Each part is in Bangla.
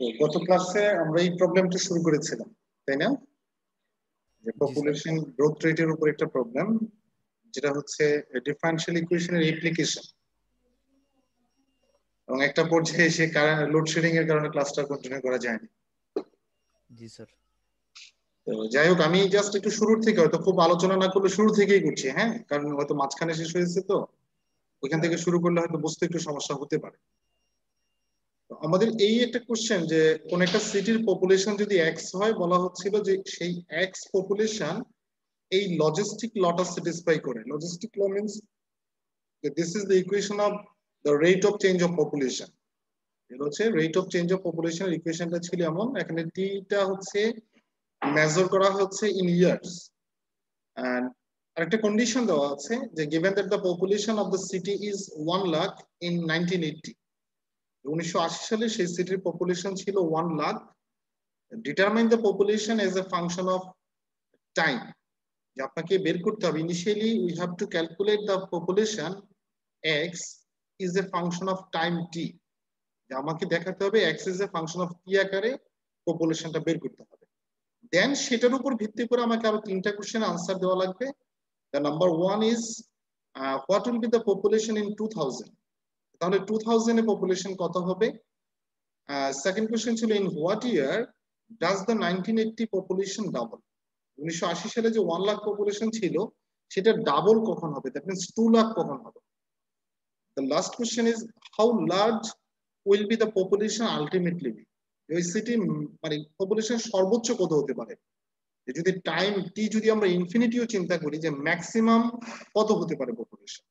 তো গত ক্লাসে আমরা এই প্রবলেমটা শুরু করেছিলাম, তাই না? যে জি স্যার। পপুলেশন গ্রোথ রেটের উপর একটা প্রবলেম, যেটা হচ্ছে ডিফারেনশিয়াল ইকুয়েশনের অ্যাপ্লিকেশন। এবং একটা পর্যায়ে এসে লোডশেডিং এর কারণে ক্লাসটা কন্টিনিউ করা যায়নি। জি স্যার। তো যাই হোক, আমি জাস্ট একটু শুরুর থেকে, হয়তো খুব আলোচনা না করলে শুরু থেকেই করছি, হ্যাঁ, কারণ হয়তো মাঝখানে শেষ হয়েছে, তো ওইখান থেকে শুরু করলে হয়তো বুঝতে একটু সমস্যা হতে পারে। তো আমাদের এই একটা কোশ্চেন, যে কোন একটা সিটির পপুলেশন যদি এক্স হয়, বলা হচ্ছিল যে সেই এক্স পপুলেশন এই লজিস্টিক লটা স্যাটিসফাই করে। Logistic law means this is the equation of the rate of change of population. এটা হচ্ছে রেট অফ চেঞ্জ অফ পপুলেশনের ইকুয়েশনটা ছিল এমন, এখানে টিটা হচ্ছে মেজার করা হচ্ছে ইন ইয়ার্স, এন্ড আরেকটা কন্ডিশন দেওয়া আছে যে given that the population of the city is 1 lakh in 1980। 1980 সালে সেই সিটির পপুলেশন ছিল 1 lakh. Determine the population as a function of time. যে আপনাকে বের করতে হবে, initially we have to calculate the population x is a function of time t. যে আমাকে দেখাতে হবে x is a function of t আকারে পপুলেশনটা বের করতে হবে। দেন সেটার উপর ভিত্তি করে আমাকে আরো তিনটা কোশ্চেন আনসার দেওয়া লাগবে। The number one is what will be the population in 2000। তাহলে 2000 এ পপুলেশন কত হবে? সেকেন্ড কোশ্চেন ছিল in what year does the 1980 population double. 1980 সালে যে 1 লাখ পপুলেশন ছিল, সেটা ডাবল কখন হবে? দ্যাট মিন্স 2 লাখ কখন হবে? The last question is how large will be the population ultimately be? ওই সিটি মানে পপুলেশন সর্বোচ্চ কত হতে পারে? যদি টাইম টি যদি আমরা ইনফিনিটিও চিন্তা করি, যে ম্যাক্সিমাম কত হতে পারে পপুলেশন।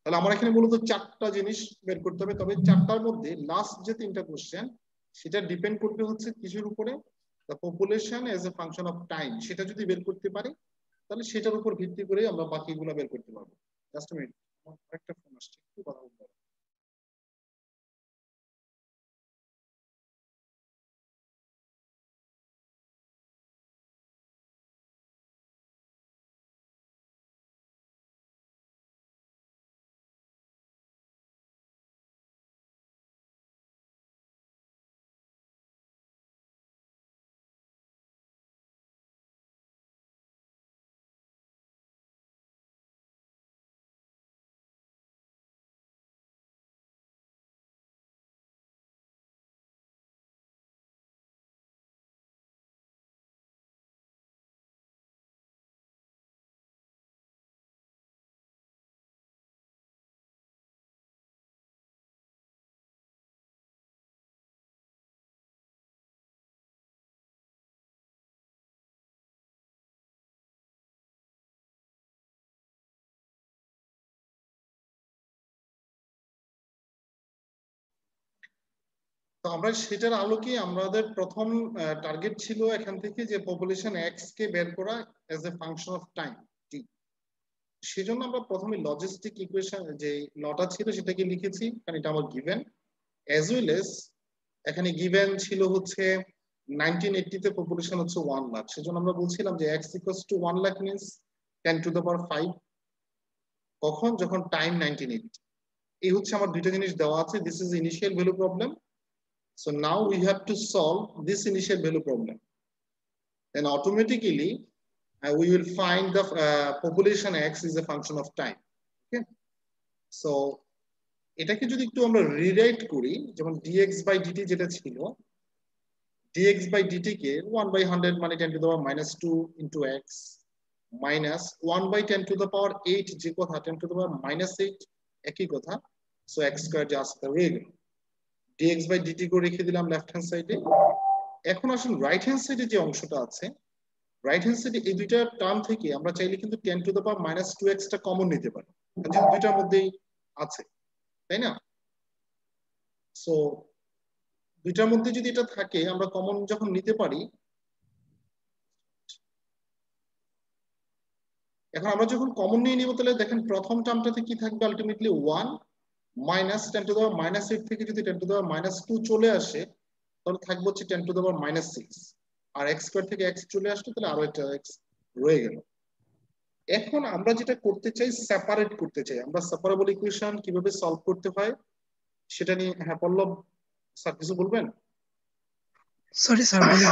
তাহলে আমার এখানে মূলত চারটা জিনিস বের করতে হবে। তবে চারটার মধ্যে লাস্ট যে তিনটা কোশ্চেন, সেটা ডিপেন্ড করবে হচ্ছে কিসের উপরে? The population as a function of time. সেটা যদি বের করতে পারি, তাহলে সেটার উপর ভিত্তি করে আমরা বাকিগুলো বের করতে পারবো। জাস্ট মিনিট, একটা ফোন আসছে, একটু কথা বলতে হবে। তো আমরা সেটার আলোকে আমাদের প্রথম টার্গেট ছিল এখান থেকে যে পপুলেশন এক্স কে বের করা as a function of time t. সেজন্য আমরা প্রথমে লজিস্টিক ইকুয়েশন যে লটা ছিল সেটাকে লিখেছি, কারণ এটা আমার গিভেন। অ্যাজ ওয়েল এস এখানে গিভেন ছিল হচ্ছে 1980 তে পপুলেশন হচ্ছে 1 লাখ। সেজন্য আমরা বলছিলাম যে x equals to 1 lakh means 10 to the পাওয়ার 5। কখন? যখন টাইম 1980। এই হচ্ছে আমার দুইটা জিনিস দেওয়া আছে। This is initial value problem. So now we have to solve this initial value problem. Then automatically we will find the population x is a function of time. Okay. So এটাকে যদি একটু আমরা রিরাইট করি, যেমন dx by dt যেটা ছিল, dx by dt K 1 by 100 মানে 10 to the power minus 2 into x minus 1 by 10 to the power 8 যে কথা 10 to the power minus 8 একই কথা। So x square just রয়ে গেল। dx by dt করে রেখে দিলাম লেফট হ্যান্ড সাইডে। এখন আসুন রাইট হ্যান্ড সাইডে যে অংশটা আছে, রাইট হ্যান্ড সাইডে এই দুইটা টার্ম থেকে আমরা চাইলে কিন্তু 10 to the power minus 2x টা কমন নিতে পারি, যেহেতু দুইটার মধ্যেই আছে, তাই না? সো দুইটার মধ্যে যদি এটা থাকে, আমরা কমন যখন নিতে পারি, এখন আমরা যখন কমন নিয়ে নিব, তাহলে দেখেন প্রথম টার্মটাতে কি থাকবে? Ultimately 1 minus 10 to the power minus 8 থেকে যদি 10 টু দ্য পাওয়ার মাইনাস 2 চলে আসে, তাহলে থাকবে হচ্ছে 10 টু দ্য পাওয়ার মাইনাস 6। আর x স্কয়ার থেকে x চলে আসলো, তাহলে আরো একটা x রয়ে গেল। এখন আমরা যেটা করতে চাই, সেপারেট করতে চাই। আমরা সেপারেবল ইকুয়েশন কিভাবে সলভ করতে হয় সেটা নিয়ে, হ্যাঁ পল্লব স্যার কিছু বলবেন? সরি স্যার বলে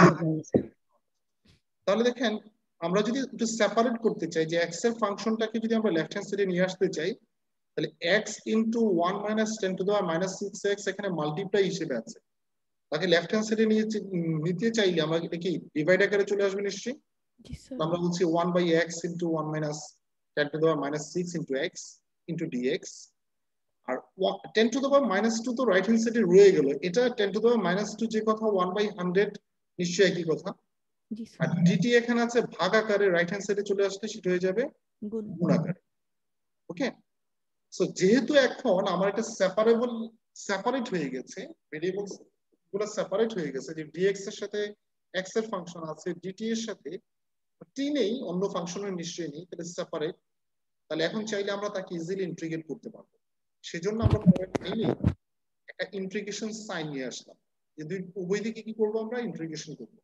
তাহলে দেখেন আমরা যদি একটু সেপারেট করতে চাই যে এক্স এর ফাংশনটাকে যদি আমরা লেফট হ্যান্ড সাইডে নিয়ে আসতে চাই, তাহলে x into 1 minus 10 to the power minus 6x এখানে মাল্টিপ্লাই হিসেবে আছে। তাকে লেফট হ্যান্ড সাইডে নিতে চাইলে আমরা এটা কি ডিভাইড আকারে চলে আসবে নিশ্চয়ই। জি স্যার। আমরা বলছি 1 by x into 1 minus 10 to the power minus 6 into x into dx। আর 10 টু দি পাওয়ার মাইনাস 2 তো রাইট হ্যান্ড সাইডে রয়ে গেল, এটা 10 টু দি পাওয়ার মাইনাস 2 যে কথা 1 বাই 100 নিশ্চয়ই একই কথা। জি আর স্যার। dt এখানে আছে ভাগ আকারে, রাইট হ্যান্ড সাইডে চলে আসলে সেটা হয়ে যাবে গুণ আকারে। ওকে, সো যেহেতু এখন আমার এটা সেপারেট হয়ে গেছে, ভেরিয়েবলস গুলো সেপারেট হয়ে গেছে, যে dx এর সাথে x এর ফাংশন আছে, dt এর সাথে t নেই, অন্য ফাংশনের নিশ্চয়ই নেই, তাহলে সেপারেট। তাহলে এখন চাইলে আমরা তাকে ইজিলি ইন্টিগ্রেট করতে পারবো। সেজন্য আমরা পয়েন্ট নিয়ে একটা ইন্টিগ্রেশন সাইন নিয়ে আসলাম, যে উভয় দিকে কি করবো, আমরা ইন্টিগ্রেশন করবো।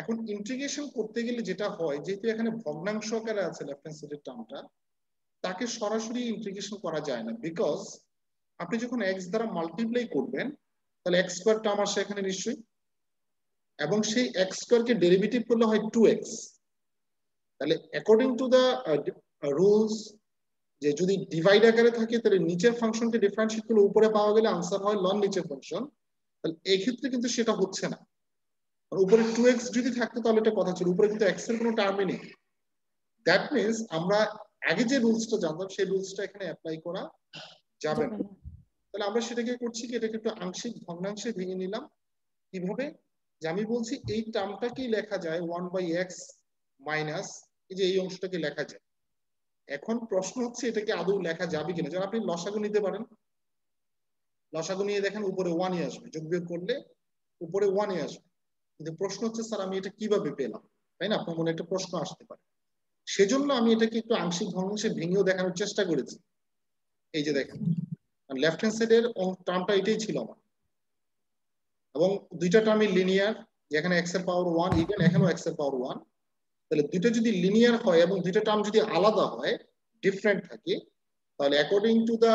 এখন ইন্টিগ্রেশন করতে গেলে যেটা হয়, যেহেতু এখানে ভগ্নাংশ আকারে আছে লেফট হ্যান্ড সাইডের টার্মটা, তাকে সরাসরি ইন্টিগ্রেশন করা যায় না, বিকজ আপনি যখন x দ্বারা মাল্টিপ্লাই করবেন তাহলে x স্কয়ার টার্ম আসে এখানে নিশ্চয়ই, এবং সেই x স্কয়ার কে ডেরিভেটিভ করলে হয় 2x। তাহলে অ্যাকর্ডিং টু দা রুলস, যে যদি ডিভাইড আকারে থাকে তাহলে নিচের ফাংশনকে ডিফারেন্সিয়েট করলে উপরে পাওয়া গেলে আনসার হয় লন নিচের ফাংশন। তাহলে এই ক্ষেত্রে কিন্তু সেটা হচ্ছে না, উপরে 2x যদি থাকতো তাহলে এটা কথা ছিল, উপরে কিন্তু x এর কোনো টার্মই নেই। দ্যাট মিন্স আমরা আগে যে রুলসটা জানতাম সেই রুলসটা এখানে অ্যাপ্লাই করা যাবে না। তাহলে আমরা সেটাকে করছি কি, এটাকে একটু আংশিক ভগ্নাংশে ভেঙে নিলাম। কিভাবে, যে আমি বলছি এই টার্মটাকেই লেখা যায় 1 বাই এক্স মাইনাস, এই যে এই অংশটাকে লেখা যায়। এখন প্রশ্ন হচ্ছে এটাকে আদৌ লেখা যাবে কিনা। যেমন আপনি লসাগু নিতে পারেন, লসাগু নিয়ে দেখেন উপরে 1ই আসবে, যোগ বিয়োগ করলে উপরে 1ই আসবে, কিন্তু প্রশ্ন হচ্ছে স্যার আমি এটা কিভাবে পেলাম, তাই না? আপনার মনে একটা প্রশ্ন আসতে পারে। সেজন্য আমি এটাকে একটু আংশিক ভগ্নাংশে ভেঙেও দেখানোর চেষ্টা করেছি। এই যে দেখেন লেফট হ্যান্ড সাইডের টার্মটা এটাই ছিল আমার, এবং দুইটা টার্মই লিনিয়ার, যেখানে x এর পাওয়ার 1, ইভেন এখানেও x এর পাওয়ার 1। তাহলে দুটো যদি লিনিয়ার হয় এবং দুটো টার্ম যদি আলাদা হয়, ডিফারেন্ট থাকে, তাহলে অ্যাকর্ডিং টু দা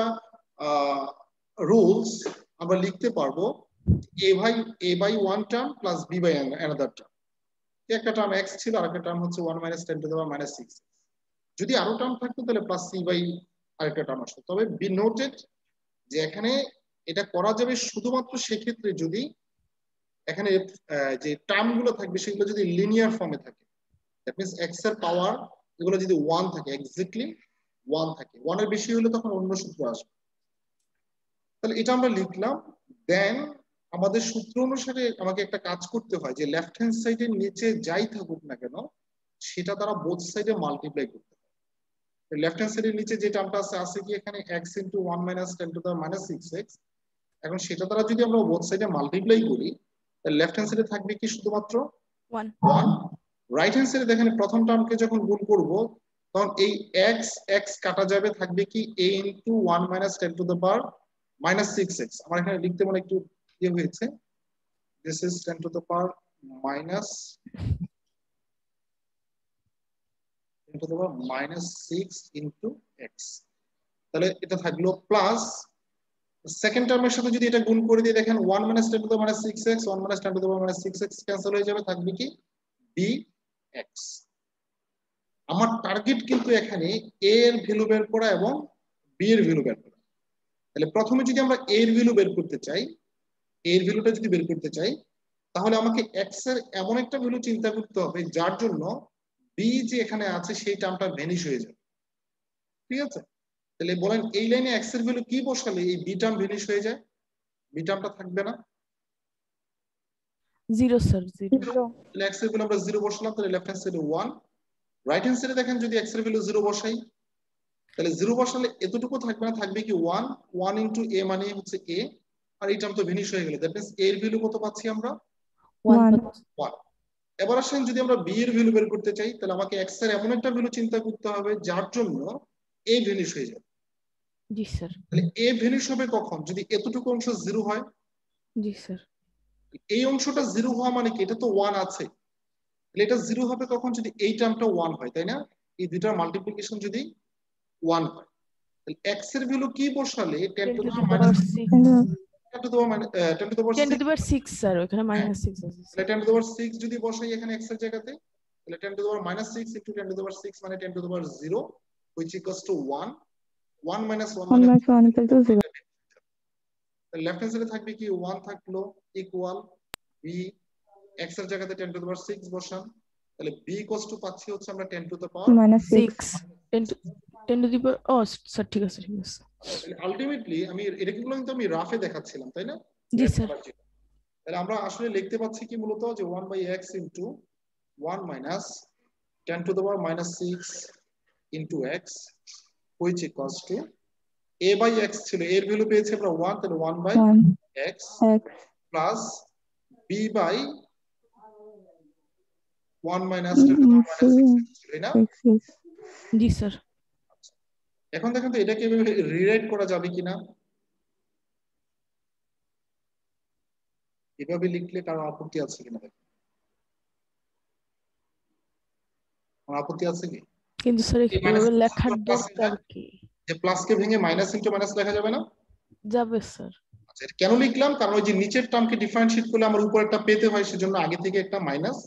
রুলস আমরা লিখতে পারবো a by 1 term plus b by another term. একটা টার্ম x ছিল আর একটা টার্ম হচ্ছে 1 minus 10 to the power minus 6। যদি আরো টার্ম থাকতো তাহলে প্লাস c বাই আরেকটা টার্ম আসতো। তবে বি নোটেড যে এখানে এটা করা যাবে শুধুমাত্র সেক্ষেত্রে যদি এখানে যে টার্ম গুলো থাকবে সেগুলো যদি লিনিয়ার ফর্মে থাকে। দ্যাট মিন্স x এর পাওয়ার এগুলো যদি 1 থাকে, এক্স্যাক্টলি 1 থাকে, 1 এর বেশি হলে তখন অন্য সূত্র আসবে। তাহলে এটা আমরা লিখলাম। দেন আমাদের সূত্র অনুসারে আমাকে একটা কাজ করতে হয়, যে লেফট হ্যান্ড সাইডের নিচে যাই থাকুক না কেন সেটা দ্বারা বোথ সাইডে মাল্টিপ্লাই করতে হয়। লেফট হ্যান্ড সাইডের নিচে যে টার্মটা আছে কি এখানে x into 1 minus 10 to the power minus 6x। এখন সেটা দ্বারা যদি আমরা বোথ সাইডে মাল্টিপ্লাই করি তাহলে লেফট হ্যান্ড সাইডে থাকবে কি শুধুমাত্র 1। রাইট হ্যান্ড সাইডে দেখেন প্রথম টার্মকে যখন গুণ করব তখন এই x x কাটা যাবে, থাকবে কি a into 1 minus 10 to the power minus 6x। আমার এখানে লিখতে মানে একটু ইয়ে হয়েছে, this is 10 to the power minus 10 to the power minus 6 into x। তাহলে এটা থাকলো প্লাস সেকেন্ড টার্মের সাথে যদি এটা গুণ করে দিয়ে দেখেন 1 minus 10 to the power 6x 1 minus 10 to the power 6x cancel হয়ে যাবে, থাকবে কি dx। আমার টার্গেট কিন্তু এখানে a এর ভ্যালু বের করা এবং b এর ভ্যালু বের করা। তাহলে প্রথমে যদি আমরা a এর ভ্যালু বের করতে চাই, a এর ভ্যালুটা যদি বের করতে চাই তাহলে আমাকে x এর এমন একটা ভ্যালু চিন্তা করতে হবে যার জন্য b যে এখানে আছে সেই টার্মটা ভ্যানিশ হয়ে যাবে। ঠিক আছে, তাহলে বলেন এই লাইনে x এর ভ্যালু কি বসালে এই b টার্ম ভ্যানিশ হয়ে যায়, b টার্মটা থাকবে না। 0 স্যার, 0। তাহলে x এর ভ্যালু আমরা 0 বসালাম, তাহলে লেফট হ্যান্ড সাইডে 1, রাইট হ্যান্ড সাইডে দেখেন যদি x এর ভ্যালু 0 বসাই তাহলে 0 বসালে এতটুকু থাকবে না, থাকবে কি 1 1 ইনটু a মানে হচ্ছে a, আর এই টার্ম তো ভ্যানিশ হয়ে গেল। দ্যাট মিন্স a এর ভ্যালু কত পাচ্ছি আমরা 1। 1। এবার আসেন যদি আমরা b এর ভ্যালু বের করতে চাই তাহলে আমাকে x এর এমন একটা ভ্যালু চিন্তা করতে হবে যার জন্য a ভ্যানিশ হয়ে যাবে। জি স্যার। তাহলে a ভ্যানিশ হবে কখন, যদি এতটুকু অংশ 0 হয়। জি স্যার। এই অংশটা 0 হওয়া মানে কি, এটা তো 1 আছে, তাহলে এটা 0 হবে কখন, যদি এই টার্মটা 1 হয়, তাই না? এই দুইটার মাল্টিপ্লিকেশন যদি 1 হয়, তাহলে x এর ভ্যালু কি বসালে 10 to the power minus 10 to the power 10 to the power 10 to 6, the power 6 sir, ওখানে হ্যাঁ, -6 আছে তাহলে স্যার। 10 to the power 6 যদি বসাই এখানে x এর জায়গাতে, তাহলে 10 to the power -6 into 10 to the power 6 মানে 10 to the power 0 which equals to 1 1 minus 1 1 মানে minus 1 equal to 0. Left hand সাইডে থাকবে কি 1 থাকলো ইকুয়াল b, x এর জায়গাতে 10 to the power 6 বসান, তাহলে b equals to পাচ্ছি হচ্ছে আমরা 10 to the power minus 6. 10 to the power, ও স্যার ঠিক আছে ঠিক আছে। তাহলে আলটিমেটলি আমি এটা কিন্তু আমি রাফে দেখাচ্ছিলাম তাই না? জি স্যার। তাহলে আমরা আসলে লিখতে পাচ্ছি কি মূলত যে 1/x into 1 minus 10 to the power -6 into x which equals to a by x ছিল, এর ভ্যালু পেয়েছি আমরা 1, তাহলে 1/x X plus b by 1 minus 10 to the power -6 ছিল না? X. জি স্যার। এখন দেখেন তো এটাকে রিরাইট করা যাবে কিনা, এভাবে লিখলে কারো আপত্তি আছে কিনা দেখেন, কোনো আপত্তি আছে কি? কিন্তু স্যার এই এভাবে minus লেখার plus দরকার কি? যে প্লাসকে ভেঙে মাইনাস ইনটু মাইনাস লেখা যাবে না? যাবে স্যার। আচ্ছা এটা কেন লিখলাম, কারণ ওই যে নিচের টার্মকে ডিফারেন্সিয়েট করলে আমার উপরেরটা পেতে হয়, সেজন্য আগে থেকে একটা মাইনাস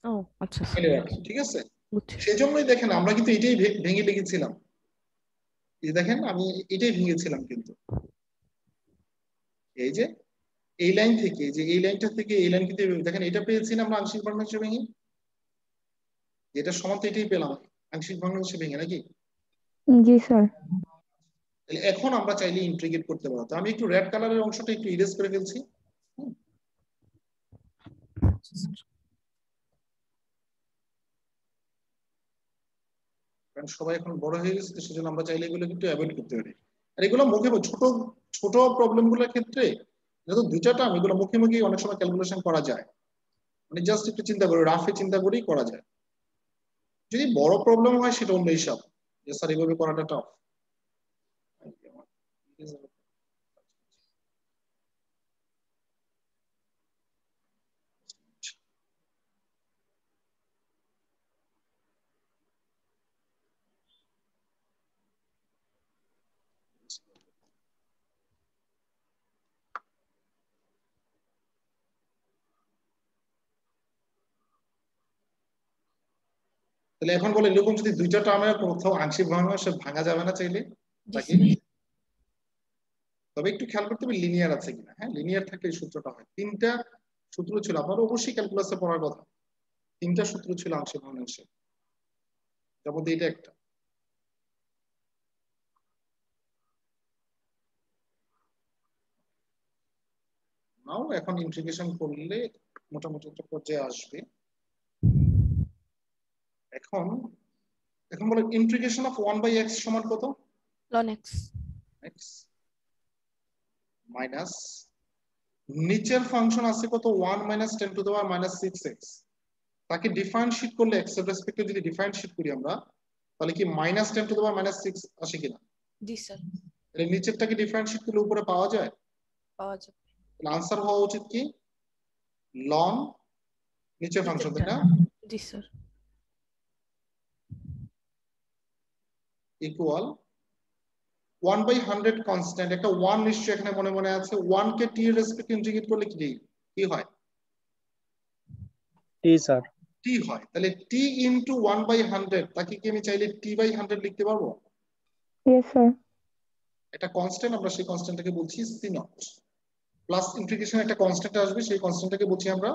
ও আচ্ছা স্যার, ফেলে রাখি, ঠিক আছে? বুঝছি। সেজন্যই দেখেন আমরা কিন্তু এটাই ভেঙে লিখেছিলাম, এই দেখেন আমি এটাই ভেঙেছিলাম কিন্তু এই যে এই লাইন থেকে, যে এই লাইনটা থেকে এই লাইন কিন্তু দেখেন এটা পেয়েছি না আমরা আংশিক ভগ্নাংশে ভেঙে, এটা সমান তো এটাই পেলাম আংশিক ভগ্নাংশে ভেঙে নাকি? জি স্যার। তাহলে এখন আমরা চাইলে ইন্টিগ্রেট করতে পারবো। তো আমি একটু রেড কালারের অংশটা একটু ইরেজ করে ফেলছি, কারণ সবাই এখন বড় হয়ে গেছে, তো সেজন্য আমরা চাইলে এগুলো কিন্তু অ্যাভয়েড করতে পারি। আর এগুলো মুখে ছোট ছোট প্রবলেম গুলোর ক্ষেত্রে যেহেতু দুইটা টার্ম, এগুলো মুখে মুখে অনেক সময় ক্যালকুলেশন করা যায়, মানে জাস্ট একটু চিন্তা করে রাফে চিন্তা করেই করা যায়। যদি বড় প্রবলেম হয় সেটা অন্য হিসাব, যে স্যার এভাবে করাটা টাফ। তাহলে এখন বলে এরকম যদি দুইটা টার্মের কোথাও আংশিক ভগ্নাংশ ভাঙা যাবে না চাইলে তাকে, তবে একটু খেয়াল করতে হবে লিনিয়ার আছে কিনা। হ্যাঁ, লিনিয়ার থাকলে এই সূত্রটা হয়। তিনটা সূত্র ছিল, আপনার অবশ্যই ক্যালকুলাসে পড়ার কথা, তিনটা সূত্র ছিল আংশিক ভগ্নাংশে, তার মধ্যে এটা একটা। নাও এখন ইন্টিগ্রেশন করলে মোটামুটি একটা পর্যায়ে আসবে। এখন এখন বলে ইন্টিগ্রেশন অফ 1/x সমান কত? ln x x মাইনাস নিচের ফাংশন আছে কত 1 minus 10 to the power -6x, তাকে ডিফারেন্সিয়েট করলে x এর রেসপেক্টে যদি ডিফারেন্সিয়েট করি আমরা, তাহলে কি -10 to the power -6 আসে কিনা? জি স্যার, তাহলে নিচেরটাকে ডিফারেন্সিয়েট করলে উপরে পাওয়া যায়, পাওয়া যাবে। তাহলে আনসার হওয়া উচিত কি ln নিচের ফাংশন, তাই না? জি স্যার। ইকুয়াল 1/100 কনস্ট্যান্ট, একটা 1 নিশ্চয়ই এখানে মনে মনে আছে, 1 কে t এর রেসপেক্টে ইন্টিগ্রেট করলে কি হয়? t sir. t হয়, তাহলে t ইনটু 1/100 তাকে কি আমি চাইলে t/100 লিখতে পারবো? Yes sir. একটা কনস্ট্যান্ট, আমরা সেই কনস্ট্যান্টটাকে বলছি c নট, প্লাস ইন্টিগ্রেশন একটা কনস্ট্যান্ট আসবে, সেই কনস্ট্যান্টটাকে বলছি আমরা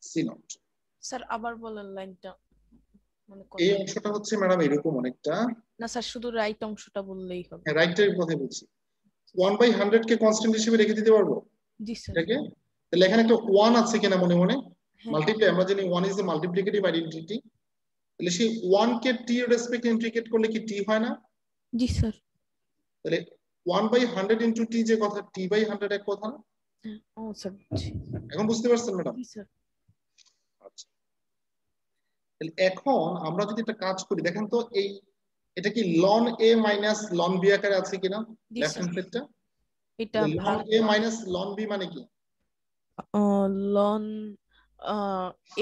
c নট। স্যার আবার বলেন লাইনটা, মানে এই অংশটা হচ্ছে ম্যাডাম এরকম অনেকটা, না স্যার শুধু রাইট অংশটা বললেই হবে। হ্যাঁ রাইটের কথা বলছি। 1/100 কে কনস্ট্যান্ট হিসেবে রেখে দিতে পারবো জি স্যার। এটাকে, তাহলে এখানে একটা 1 আছে কিনা মনে মনে, হ্যাঁ। মাল্টিপ্লাই, আমরা জানি 1 ইজ দ্য মাল্টিপ্লিকেটিভ আইডেন্টিটি, তাহলে সেই 1 কে t এর রেসপেক্টে ইন্টিগ্রেট করলে কি t হয় না? জি স্যার। তাহলে 1/100 ইনটু t যে কথা, t/100 এক কথা না? হ্যাঁ, ও স্যার বুঝছি। এখন বুঝতে পারছেন ম্যাডাম? জি স্যার। আচ্ছা, তাহলে এখন আমরা যদি একটা কাজ করি, দেখেন তো এই এটা কি ln a minus ln b আকারে আছে কিনা জি লেফট স্যার। হ্যান্ড সাইডটা? এটা ln ভাগ a মাইনাস ln b মানে কি? ln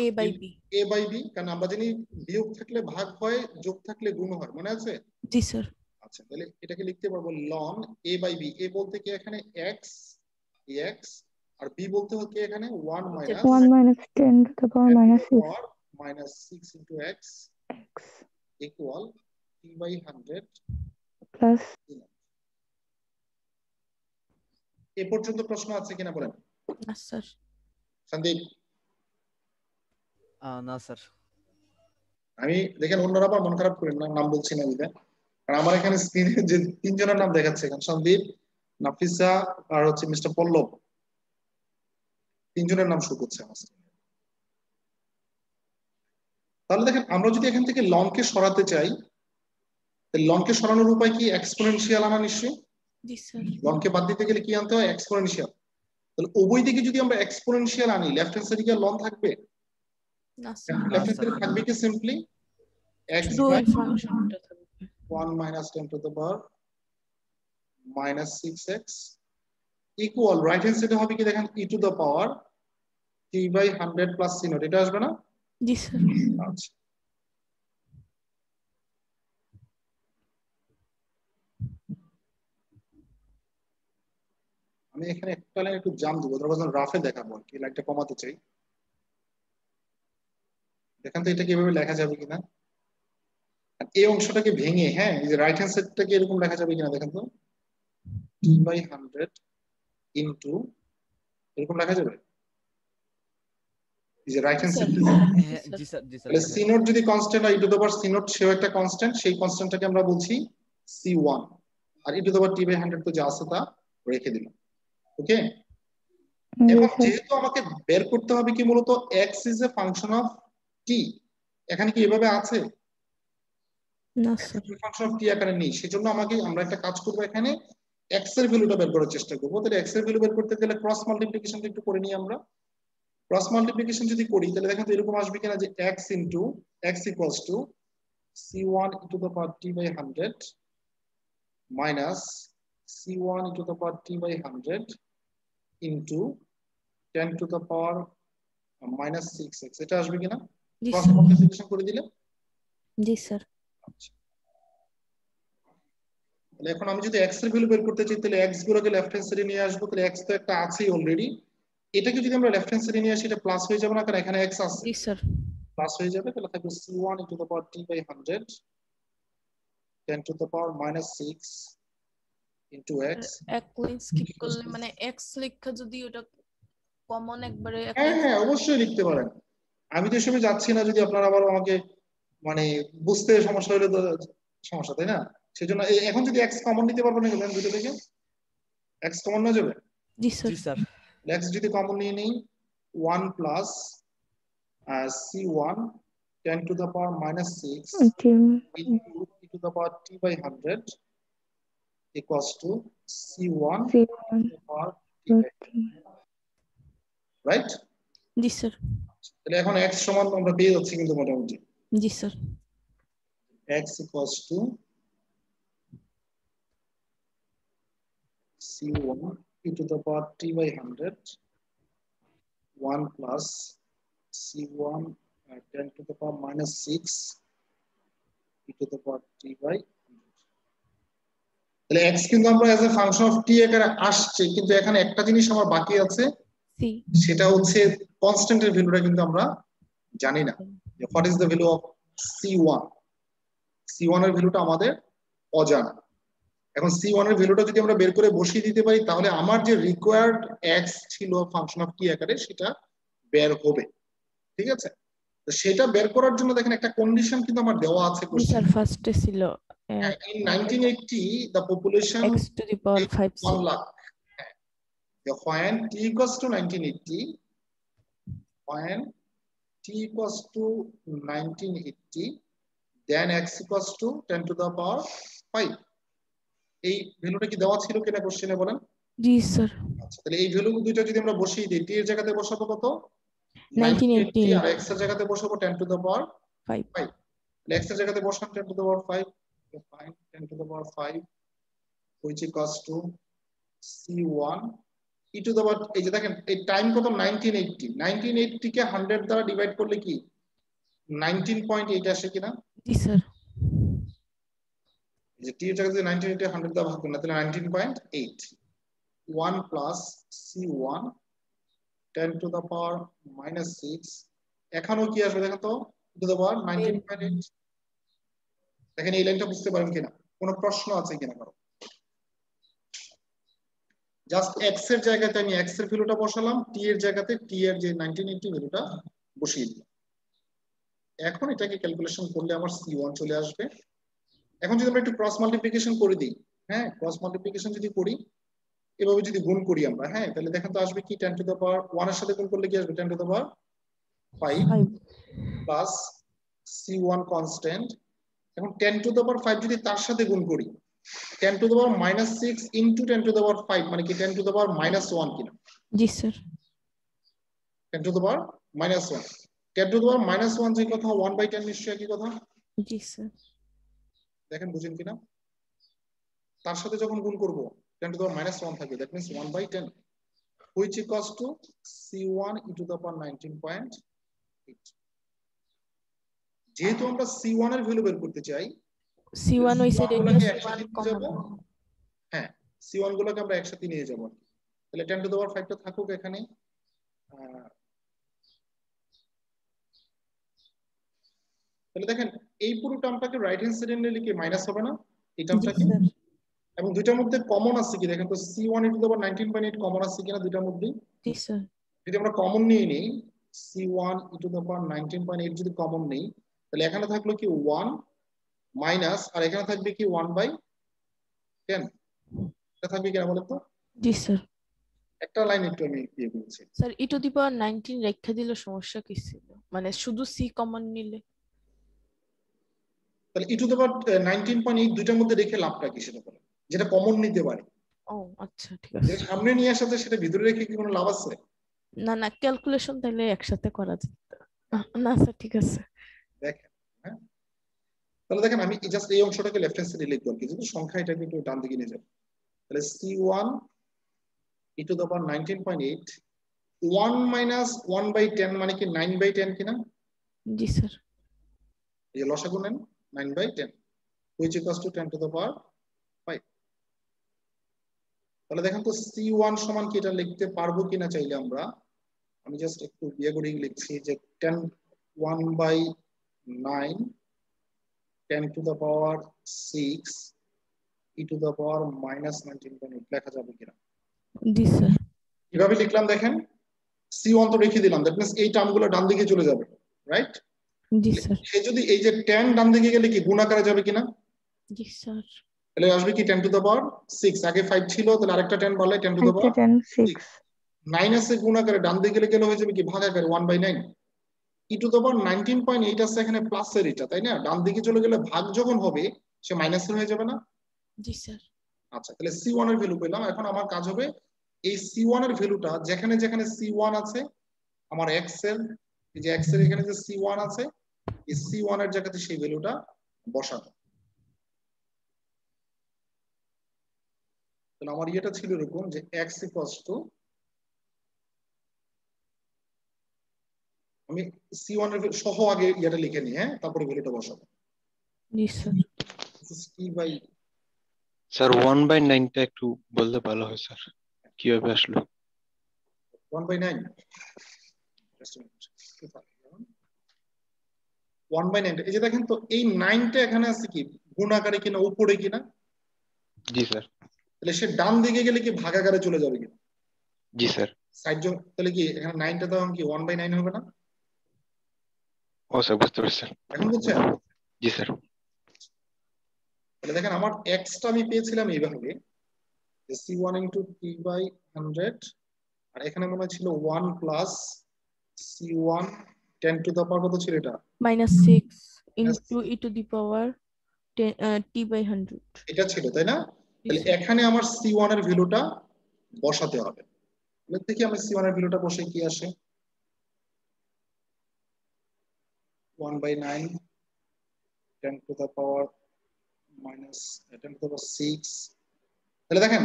a by b। a by b, কারণ আমরা জানি বিয়োগ থাকলে ভাগ হয়, যোগ থাকলে গুণ হয়, মনে আছে? জি স্যার। আচ্ছা, তাহলে এটাকে লিখতে পারবো ln a by b, a বলতে কি এখানে x dx আর b বলতে হচ্ছে এখানে 1 minus 1 minus 10 to the power 10 to minus the 6 power minus 6 into x x equal t by 100 plus এ পর্যন্ত প্রশ্ন আছে কিনা বলেন না স্যার। সন্দীপ? না স্যার। আমি দেখেন অন্যরা আবার মন খারাপ করেন না, নাম বলছি না বুঝলেন, কারণ আমার এখানে স্ক্রিনে যে তিনজনের নাম দেখাচ্ছে এখানে, সন্দীপ, নাফিসা আর হচ্ছে মিস্টার পল্লব, তিনজনের নাম শো করছে আমার screen এ। তাহলে দেখেন আমরা যদি এখান থেকে লংকে সরাতে চাই, তাহলে লংকে সরানোর উপায় কি? এক্সপোনেনশিয়াল আনা নিশ্চয়ই। জি স্যার। লংকে বাদ দিতে গেলে কি আনতে হয়? এক্সপোনেনশিয়াল। তাহলে উভয় দিকে যদি আমরা এক্সপোনেনশিয়াল আনি, লেফট হ্যান্ড সাইডে কি লং থাকবে? না স্যার। লেফট হ্যান্ড সাইডে থাকবে কি সিম্পলি x শুধু বাই ওই ফাংশনটা থাকবে। 1 minus 10 to the power minus 6x equal right hand সাইডে হবে কি দেখেন e to the power t by 100 plus c naught, এটা আসবে না? জি স্যার। আচ্ছা, আমি এখানে একটা লাইন একটু জাম দিব, ধরো রাফে দেখাবো আর কি, লাইনটা কমাতে চাই। দেখেন তো এটা কিভাবে লেখা যাবে কিনা, আর এই অংশটাকে ভেঙে, হ্যাঁ, এই যে রাইট হ্যান্ড সাইডটাকে এরকম লেখা যাবে কিনা দেখেন তো, t by 100 into এরকম লেখা যাবে, এই যে রাইট হ্যান্ড সাইড। হ্যাঁ, জি স্যার, জি স্যার। তাহলে c naught যদি কনস্ট্যান্ট হয়, e to the power c naught সেও একটা কনস্ট্যান্ট, সেই কনস্ট্যান্টটাকে আমরা বলছি c1, R e to the power t by 100 তো যা আছে তা রেখে দিলাম। ওকে, এখন yes sir যেহেতু আমাকে বের করতে হবে কি মূলত x is a function of t, এখানে কি এভাবে আছে? না স্যার। ফাংশন অফ t আকারে নেই, সেজন্য আমরা একটা কাজ করব, এখানে x এর ভ্যালুটা বের করার চেষ্টা করব। তাহলে x এর ভ্যালু বের করতে গেলে ক্রস মাল্টিপ্লিকেশনটা একটু করে নিই আমরা। ক্রস মাল্টিপ্লিকেশন যদি করি তাহলে দেখেন তো এরকম আসবে কিনা যে x into x equals to c1 e to the power t by 100 minus c1 e to the power t by 100 into 10 to the power minus 6x, এটা আসবে কিনা জি ক্রস স্যার। মাল্টিপ্লিকেশন করে দিলে? জি স্যার। আচ্ছা, তাহলে এখন আমি যদি x এর ভ্যালু বের করতে চাই তাহলে x গুলোকে লেফট হ্যান্ড সাইডে নিয়ে আসবো, তাহলে x তো একটা আছেই অলরেডি, এটাকে যদি আমরা লেফট হ্যান্ড সাইডে নিয়ে আসি এটা প্লাস হয়ে যাবে না, কারণ এখানে x আছে, জি স্যার। প্লাস হয়ে যাবে। তাহলে থাকবে c1 into the power t by 100 10 to the power minus 6 into x। এক লাইন স্কিপ করলে মানে x লেখা যদি ওটা কমন একবারে এক হ্যাঁ লাইন। হ্যাঁ অবশ্যই লিখতে পারেন, আমি তো এসবে যাচ্ছি না, যদি আপনারা আবার আমাকে মানে বুঝতে সমস্যা হলে তো সমস্যা, তাই না? সেজন্য এখন যদি x কমন নিতে পারবো না কেন, দুটো থেকে x কমন না যাবে? জি স্যার। জি স্যার। x যদি কমন নিয়ে নেই 1 plus c1 10 to the power minus 6 into e to the power t by 100 equals to c1 c1 to the power t by 100, right? G sir. তাহলে এখন x সমান আমরা পেয়ে যাচ্ছি কিন্তু মোটামুটি, জি sir. x equals to c1 e to the power t by 100 1 plus c1 10 to the power minus 6 e to the power t by 100। তাহলে x কিন্তু আমরা as a function of t আকারে আসছে, কিন্তু এখানে একটা জিনিস আমার বাকি আছে, সি। সেটা হচ্ছে কনস্ট্যান্টের ভ্যালুটা কিন্তু আমরা জানি না, যে what is the value of c1, c1 এর ভ্যালুটা আমাদের অজানা। এখন c1 এর ভ্যালুটা যদি আমরা বের করে বসিয়ে দিতে পারি তাহলে আমার যে রিকোয়ার্ড x ছিল ফাংশন অফ t আকারে সেটা বের হবে, ঠিক আছে? তো সেটা বের করার জন্য দেখেন একটা কন্ডিশন কিন্তু আমার দেওয়া আছে জি কোশ্চেন। স্যার। ফার্স্টে ছিল In 1980 the population x to the power 5c 1 lakh, when t equals to 1980, when t equals to 1980 then x equals to 10 to the power 5, এই ভ্যালুটা কি দেওয়া ছিল কিনা কোশ্চেনে বলেন? জি স্যার। আচ্ছা, তাহলে এই ভ্যালু দুইটা যদি আমরা বসিয়ে দিই, t এর জায়গাতে বসাবো কত 1980 আর x এর জায়গাতে বসাবো 10 to the power 5 5, তাহলে x এর জায়গাতে বসান 10 to the power 5, find 10 to the power 5 which equals to c1 e to the power, এই যে দেখেন এই টাইম কত 1980 কে 100 দ্বারা ডিভাইড করলে কি 19.8 আসে কিনা? জি স্যার। যে t এর জায়গাতে 1980 100 দ্বারা ভাগ করলে তাহলে 19.8, 1 plus C1 10 to the power minus 6, এখানেও কি আসবে দেখেন তো, টু দ্য পাওয়ার 19.8। দেখেন এই লাইনটা বুঝতে পারেন কিনা, কোনো প্রশ্ন আছে কিনা কারো? জাস্ট এক্স এর জায়গাতে আমি এক্স এর ভ্যালুটা বসালাম, টি এর জায়গাতে টি এর যে 1980 ভ্যালুটা বসিয়ে দিলাম। এখন এটাকে ক্যালকুলেশন করলে আমার C1 চলে আসবে। এখন যদি আমরা একটু ক্রস মাল্টিপ্লিকেশন করে দিই, হ্যাঁ ক্রস মাল্টিপ্লিকেশন যদি করি, এভাবে যদি গুণ করি আমরা, হ্যাঁ তাহলে দেখেন তো আসবে কি 10 টু দ্য পাওয়ার 1 এর সাথে গুণ করলে কি আসবে 10 to the power 5 5 plus C1 constant. এখন 10 টু দ্য পাওয়ার 5 যদি তার সাথে গুণ করি, 10 to the power minus 6 into 10 to the পাওয়ার 5 মানে কি 10 টু দ্য পাওয়ার মাইনাস 1 কিনা? জি sir 10 to the power minus 1, 10 to the power minus 1 যে কথা 1/10 নিশ্চয়ই একই কথা। জি স্যার দেখেন বুঝেন কিনা, তার সাথে যখন গুণ করব 10 টু দ্য পাওয়ার মাইনাস 1 থাকবে, that means 1/10 which equals to C1 e to the power 19.8। যেহেতু আমরা C1 এর ভ্যালু বের করতে চাই, C1 ওই সাইডে নিয়ে গুলোকে C1 একসাথে নিয়ে কমন। যাব। হ্যাঁ C1 গুলোকে আমরা একসাথে নিয়ে যাব। তাহলে 10 টু দ্য পাওয়ার 5 টা থাকুক এখানে। তাহলে দেখেন এই পুরো টার্মটাকে রাইট হ্যান্ড সাইডে নিলে কি মাইনাস হবে না এই জি টার্মটাকে? স্যার এবং দুইটার মধ্যে কমন আছে কি দেখেন তো, C1 e to the power 19.8 common আছে কিনা দুইটার মধ্যে? জি স্যার যদি আমরা কমন নিয়ে নিই, C1 e to the power 19.8 যদি কমন নেই, তাহলে এখানে থাকলো কি 1 মাইনাস, আর এখানে থাকবে কি 1/10। এটা থাকবে কিনা বলেন তো? জি স্যার একটা লাইন একটু আমি দিয়ে বলছি। স্যার ই টু দি পাওয়ার 19 রেখে দিলে সমস্যা কি ছিল, মানে শুধু সি কমন নিলে? তাহলে e to the power 19.8 দুইটার মধ্যে রেখে লাভটা কি সেটা বলেন, যেটা কমন নিতে পারি। ও আচ্ছা ঠিক আছে। যেটা সামনে নিয়ে আসাতে সেটা ভিতরে রেখে কি কোনো লাভ আছে? না না ক্যালকুলেশন তাহলে একসাথে করা যেত। না স্যার ঠিক আছে। দেখেন হ্যাঁ, তাহলে দেখেন আমি জাস্ট এই অংশটাকে লেফট হ্যান্ড সাইডে লিখবো আর কি, যেহেতু সংখ্যা এটাকে একটু ডান দিকে নিয়ে যাবো। তাহলে C1 e to the power 19.8, 1 minus 1/10 মানে কি 9/10 কিনা? জি স্যার এই যে লসাগু নেন 9/10 which equals to 10 to the power 5। তাহলে দেখেন তো C1 সমান কি এটা লিখতে পারবো কিনা চাইলে আমরা, আমি জাস্ট একটু বিয়ে করে লিখছি যে 10 1/9 10 to the power 6 e to the power minus 19.8 লেখা যাবে কিনা? জি স্যার কিভাবে লিখলাম দেখেন, C1 তো রেখে দিলাম, দ্যাট মিন্স এই টার্মগুলো ডান দিকে চলে যাবে, রাইট? জি স্যার সে যদি এই যে 10 ডান দিকে গেলে কি গুণ আকারে যাবে কিনা? জি স্যার তাহলে আসবে কি 10 টু দ্য পাওয়ার 6, আগে 5 ছিল তাহলে আরেকটা 10 বাড়লে 10 টু দ্য 5 পাওয়ার 10 6। 6 9 আছে গুণ আকারে, ডান দিকে গেলে হয়ে যাবে কি ভাগ আকারে 1/9। e টু দ্য পাওয়ার 19.8 আছে এখানে প্লাসের এটা, তাই না? ডান দিকে চলে গেলে ভাগ যখন হবে সে মাইনাসের হয়ে যাবে না? জি স্যার আচ্ছা তাহলে C1 এর ভ্যালু পেলাম। এখন আমার কাজ হবে এই C1 এর ভ্যালুটা যেখানে যেখানে C1 আছে আমার x এর, এই যে x এর এখানে যে C1 আছে, এই C1 এর জায়গাতে সেই ভ্যালুটা বসানো। তাহলে আমার ইয়েটা ছিল এরকম যে x ইকুয়ালস টু, আমি C1 এর সহ আগে ইয়েটা লিখে নিই, হ্যাঁ তারপরে ভ্যালুটা বসাবো। জি স্যার t বাই স্যার 1/9 টা একটু বললে ভালো হয় স্যার, কিভাবে আসলো? 1/9, 1/9 এই যে দেখেন তো এই 9টা এখানে আছে কি গুণ আকারে কিনা উপরে কিনা? জি স্যার। তাহলে সে ডান দিকে গেলে কি ভাগ আকারে চলে যাবে কিনা? জি স্যার। সাইড তাহলে কি এখানে 9টা তখন কি 1/9 হবে না? ও স্যার বুঝতে পারছি স্যার। এখন বুঝছেন? জি স্যার। তাহলে দেখেন আমার x টা আমি পেয়েছিলাম এইভাবে যে C1 ইনটু t/100, আর এখানে মনে ছিল 1 প্লাস C1 10 টু দ্য পাওয়ার কত ছিল এটা? -6 into E two the power t/100 এটা ছিল তাই না? তাহলে এখানে আমার C1 এর ভ্যালুটা বসাতে হবে। এর থেকে আমি C1 এর ভ্যালুটা বসে কি আসে 1/9 10 to the power minus 10 to the পাওয়ার 6। তাহলে দেখেন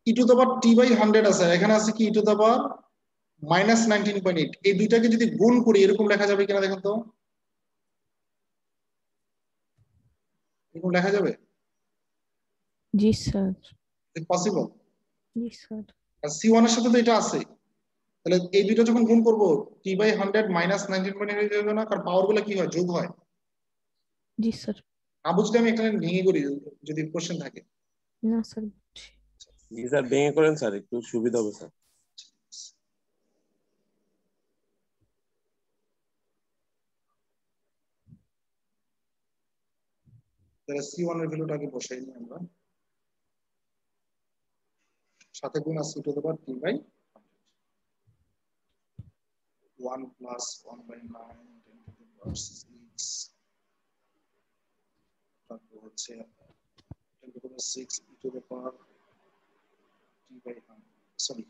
ই টু দ্য পাওয়ার t/100 আছে, এখানে আছে কি ই টু দ্য পাওয়ার -19.8। এই দুইটাকে যদি গুণ করি এরকম লেখা যাবে কিনা দেখেন তো, এরকম লেখা যাবে? জি স্যার পসিবল? জি স্যার। আর C1 এর সাথে তো এটা আছে, তাহলে এই দুটো যখন গুণ করব T/100 মাইনাস 19.8 হয়ে যাবে না, কারণ পাওয়ার গুলো কি হয়, যোগ হয়। জি স্যার। না বুঝলে আমি একটা ভেঙে করি যদি কোশ্চেন থাকে। না স্যার। জি স্যার, ভেঙে করেন স্যার, একটু সুবিধা হবে স্যার। তাহলে C1 এর ভ্যালুটাকে বসাই নিই আমরা, সাথে গুণ আছে T/1 প্লাস 1/9 10⁶, তারপর হচ্ছে 10⁶ T/100, সরি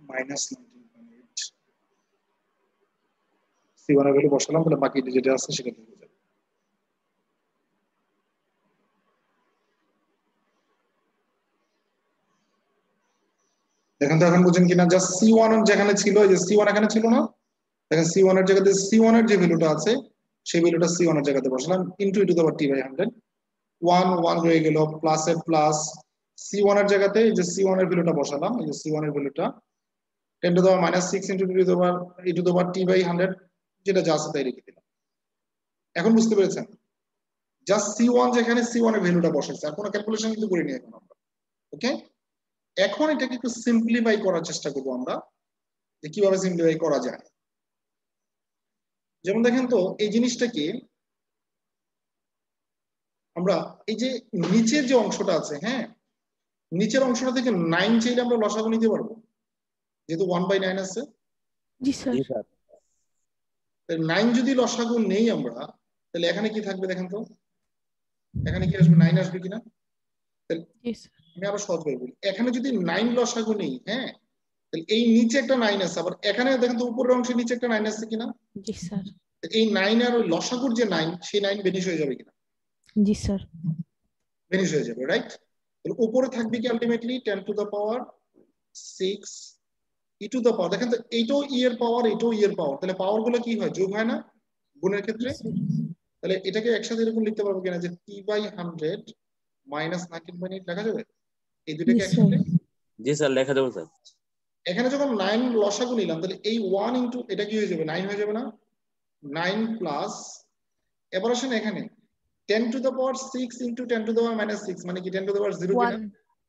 মাইনাস 19.8। C1 এর ভ্যালু বসালাম, তাহলে বাকি যেটা আছে সেটা থেকে যাবে। দেখেন তো এখন বুঝেন কিনা, জাস্ট C1 যেখানে ছিল, এই যে C1 এখানে ছিল না, দেখেন C1 এর জায়গাতে C1 এর যে ভ্যালুটা আছে সেই ভ্যালুটা C1 এর জায়গাতে বসালাম ইনটু T/100, 1 1 রয়ে গেল, প্লাস এর প্লাস C1 এর জায়গাতে এই যে C1 এর ভ্যালুটা বসালাম, এই যে C1 এর ভ্যালুটা 10⁻⁻6 ইনটু T/100, যেটা যা আছে তাই লিখে দিলাম। এখন বুঝতে পেরেছেন, জাস্ট C1 যেখানে C1 এর ভ্যালুটা বসাইছে, আর কোনো ক্যালকুলেশন কিন্তু করিনি এখন আমরা। ওকে, এখন এটাকে একটু সিম্পলিফাই করার চেষ্টা করব আমরা, যে কিভাবে সিম্পলিফাই করা যায়। যেমন দেখেন তো এই জিনিসটাকে আমরা এই যে নিচের যে অংশটা আছে, হ্যাঁ, নিচের অংশটা থেকে 9 চাইলে আমরা লসাগু নিতে পারবো, যেহেতু 1/9 আছে। জি স্যার। জি স্যার। 9 যদি লসাগু নেই আমরা, তাহলে এখানে কি থাকবে দেখেন তো, এখানে কি আসবে, 9 আসবে কিনা। জি স্যার। আমি আরো সহজ করে বলি, এখানে যদি 9 লসাগু নেই, হ্যাঁ, তাহলে এই নিচে একটা 9 আছে, আবার এখানে দেখেন তো উপরের অংশে নিচে একটা 9 আছে কিনা। জি স্যার। এই 9 আর ওই লসাগুর যে 9, সেই 9 বেনিশ হয়ে যাবে কিনা। জি স্যার। বেনিশ হয়ে যাবে, রাইট। তাহলে উপরে থাকবে কি আলটিমেটলি 10⁻6 e⁻, দেখেন তো এইটাও ই এর পাওয়ার, এটাও ই এর পাওয়ার, তাহলে পাওয়ার গুলো কি হয়, যোগ হয় না গুণের ক্ষেত্রে। তাহলে এটাকে একসাথে এরকম লিখতে পারবো কিনা, যে T/100 মাইনাস 19.8 লেখা যাবে এই দুটাকে একসাথে। জি স্যার, লেখা যাবে স্যার। এখানে যখন 9 লসাগু নিলাম, তাহলে এই 1 ইনটু এটা কি হয়ে যাবে, 9 হয়ে যাবে না। 9 প্লাস, এবার আসেন এখানে 10⁻6 ইনটু 10⁻6 মানে কি 10⁻0 কিনা।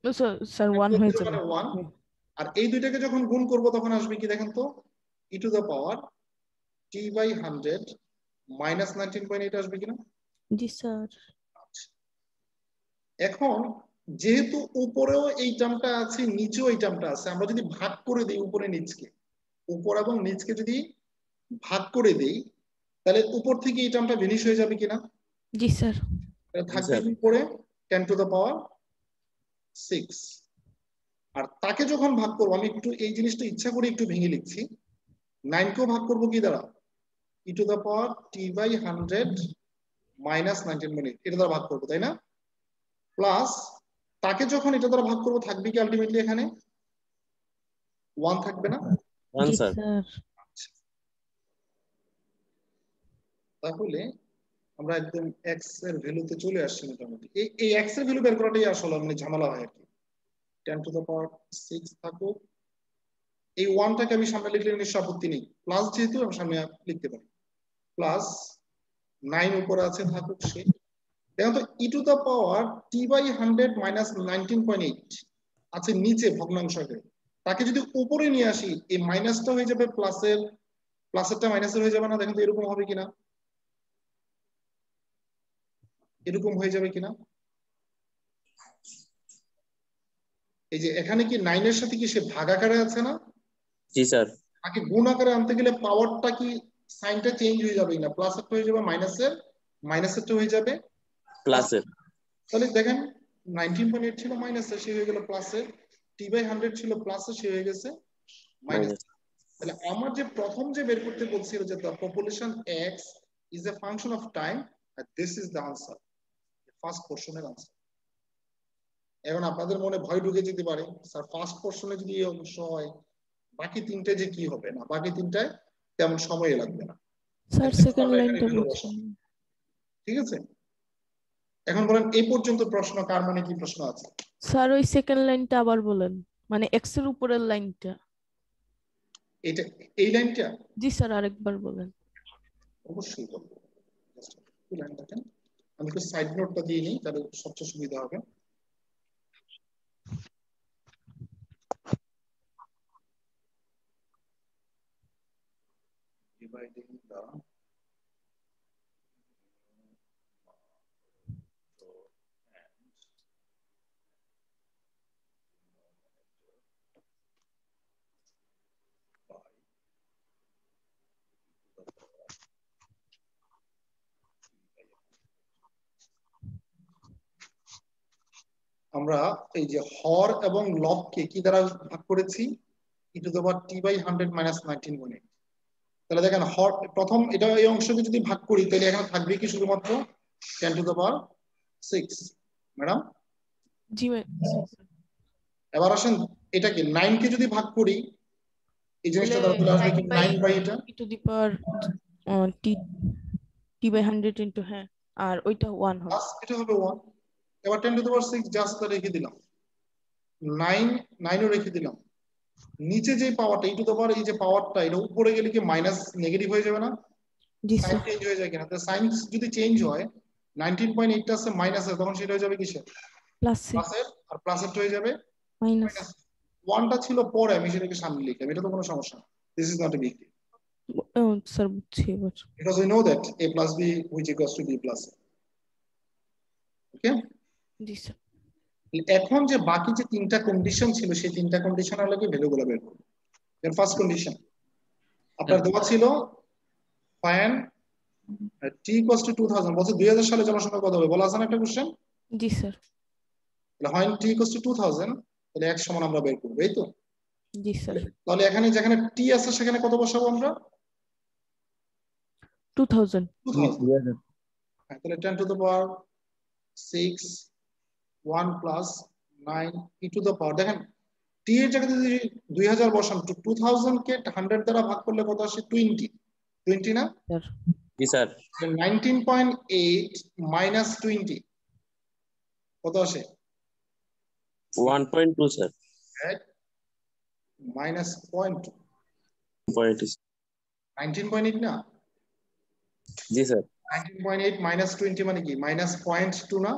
1 স্যার 1 হয়ে যাবে। মানে 1। আর এই দুইটাকে যখন গুণ করব তখন আসবে কি দেখেন তো, T/100 মাইনাস 19.8 আসবে কিনা। জি স্যার। এখন যেহেতু উপরেও এই টার্মটা আছে, নিচেও এই টার্মটা আছে, আমরা যদি ভাগ করে দিই উপরে নিচকে, উপর এবং নিচকে যদি ভাগ করে দেই, তাহলে উপর থেকে এই টার্মটা ভেনিশ হয়ে যাবে কিনা। জি স্যার। থাকবে কি উপরে 10⁻6, আর তাকে যখন ভাগ করবো, আমি একটু এই জিনিসটা ইচ্ছা করে একটু ভেঙে লিখছি, 9 কেও ভাগ করবো কি দ্বারা, e⁻T/100 মাইনাস 19.8, এটা দ্বারা ভাগ করবো, তাই না। প্লাস তাকে যখন এটা দ্বারা ভাগ করবো থাকবে কি আলটিমেটলি এখানে 1 থাকবে না। জি স্যার। তাহলে আমরা একদম x এর ভ্যালুতে চলে আসছি মোটামুটি। এই x এর ভ্যালু বের করাটাই আসলে মানে ঝামেলা হয় আর কি। 10⁻6 থাকুক, এই 1টাকে আমি সামনে লিখলে নিশ্চয় আপত্তি নেই, প্লাস যেহেতু আমি সামনে লিখতে পারি, প্লাস 9 উপরে আছে থাকুক সে। দেখুন তো e⁻T/100 মাইনাস 19.8 আছে নিচে ভগ্নাংশকে, তাকে যদি উপরে নিয়ে আসি এই মাইনাসটা হয়ে যাবে প্লাসের, প্লাসেরটা মাইনাসের হয়ে যাবে না। দেখেন তো এরকম হবে কিনা, এরকম হয়ে যাবে কিনা। এই যে এখানে কি 9 এর সাথে কি সে ভাগ আকারে আছে না। জি স্যার। তাকে গুণ আকারে আনতে গেলে পাওয়ারটা কি সাইনটা চেঞ্জ হয়ে যাবে না, প্লাসেরটা হয়ে যাবে মাইনাসের, মাইনাসেরটা হয়ে যাবে প্লাসের। তাহলে দেখেন 19.8 ছিল মাইনাসের, সে হয়ে গেল প্লাসের, T/100 ছিল প্লাসের, সে হয়ে গেছে মাইনাস। তাহলে আমার যে প্রথম যে বের করতে বলছিল যে the population x is a function of time, and this is the answer, first পোরশনের আনসার। এখন আপনাদের মনে ভয় ঢুকে যেতে পারে, স্যার ফার্স্ট পোরশনে যদি এই অংশ হয় বাকি তিনটে যে কি হবে না, বাকি তিনটায় তেমন সময় লাগবে না। স্যার At least সেকেন্ড তাহলে এখানে লাইনটা ভ্যালু বলছেন। বসান, ঠিক আছে? এখন বলেন এই পর্যন্ত প্রশ্ন কার মানে কি প্রশ্ন আছে? স্যার ওই সেকেন্ড লাইনটা আবার বলেন, মানে এক্স এর উপরের লাইনটা। এটা এই লাইনটা জি স্যার আরেকবার বলেন। অবশ্যই বলবো। Just একটু লাইন দেখেন, আমি একটু সাইড নোটটা দিয়ে নিই, তাহলে সবচেয়ে সুবিধা হবে। Dividing the আমরা এই যে হর এবং লবকে কি দ্বারা ভাগ করেছি? e to the power t by 100 minus 19.8। তাহলে দেখেন হর প্রথম এটা এই অংশকে যদি ভাগ করি তাহলে এখানে থাকবে কি শুধুমাত্র 10 to the power 6। Madam G G sir. এবার আসেন এটাকে 9 কে যদি ভাগ করি এই জিনিসটা দ্বারা চলে আসবে কি 9 বাই এটা e to the power t by 100 into হ্যাঁ, আর ওইটা 1 হবে। প্লাস এটা হবে 1। এবার 10 to the power 6 জাস্ট রেখে দিলাম, 9 ও রেখে দিলাম। নিচে যে পাওয়ারটা e to the power এই যে পাওয়ারটা এটা উপরে গেলে কি মাইনাস নেগেটিভ হয়ে যাবে না? জি সাইন স্যার। চেঞ্জ হয়ে যায় কিনা? তাহলে সাইন যদি চেঞ্জ হয় 19.8 টা আছে মাইনাসে, তখন সেটা হয়ে যাবে কিসের? প্লাস প্লাসের। আর প্লাসের হয়ে যাবে মাইনাস। মাইনাস। 1টা ছিল পরে, আমি সেটাকে সামনে লিখলাম, এটা তো কোনো সমস্যা না। This is not a big deal sir বুঝছি এবার। Because we know that a plus b which equals to b plus a। Okay, জি স্যার। এখন যে বাকি যে তিনটা কন্ডিশন ছিল সেই তিনটা কন্ডিশনের লাগে ভ্যালুগুলো বের করব। ফার্স্ট কন্ডিশন আপনার দেওয়া ছিল ফাইন t equals to 2000, বলছে 2000 সালে জনসংখ্যা কত হবে বলা আছে না একটা কোশ্চেন? জি স্যার। তাহলে when t equals to 2000 তাহলে x সমান আমরা বের করব, এই তো? জি স্যার। তাহলে এখানে যেখানে t আছে সেখানে কত বসাবো আমরা? 2000। 2000। হ্যাঁ, তাহলে 10 to the power 6 1 plus 9 e to the power, দেখেন t এর জায়গায় যদি 2000 বসান, 2000 কে 100 দ্বারা ভাগ করলে কত আসে? 20 না? স্যার জি স্যার। 19.8 minus 20 কত আসে? 1.2 স্যার। right? minus 0.2 0.2 19.8 না? জি স্যার। 19.8 minus 20 মানে কি? minus 0.2 না?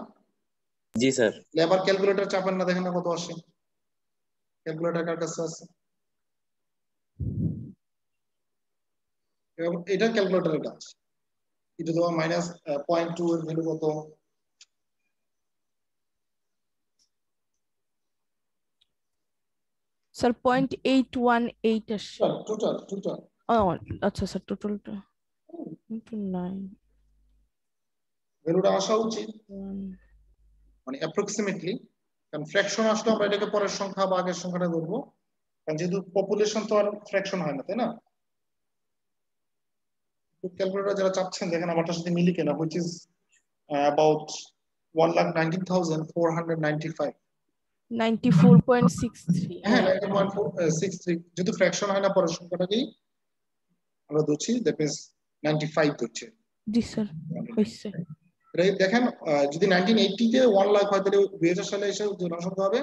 জি স্যার। আবার ক্যালকুলেটর চাপেন না, দেখেন না কত আসে। ক্যালকুলেটর কার কাছে আছে? এটা ক্যালকুলেটরের কাজ। e to the power minus 0.2 এর ভ্যালু কত? স্যার 0.818 আসছে। টোটাল ও আচ্ছা স্যার, টোটালটা 9 ভ্যালুটা আসা উচিত মানে অ্যাপ্রক্সিমেটলি, কারণ ফ্র্যাকশন আসলে আমরা এটাকে পরের সংখ্যা বা আগের সংখ্যাটা ধরবো, কারণ যেহেতু পপুলেশন তো আর ফ্র্যাকশন হয় না, তাই না? ক্যালকুলেটর যারা চাচ্ছেন দেখেন আমারটার সাথে মিলি কিনা, which is about 1,19,495। 94.63। হ্যাঁ 90.63, যেহেতু ফ্র্যাকশন হয় না পরের সংখ্যাটাকেই আমরা ধরছি, দ্যাট মিন্স 95 ধরছি। জি স্যার হইছে। দেখেন যদি 1980 তে 1 লাখ হয় তাহলে 2000 সালে এসে জনসংখ্যা হবে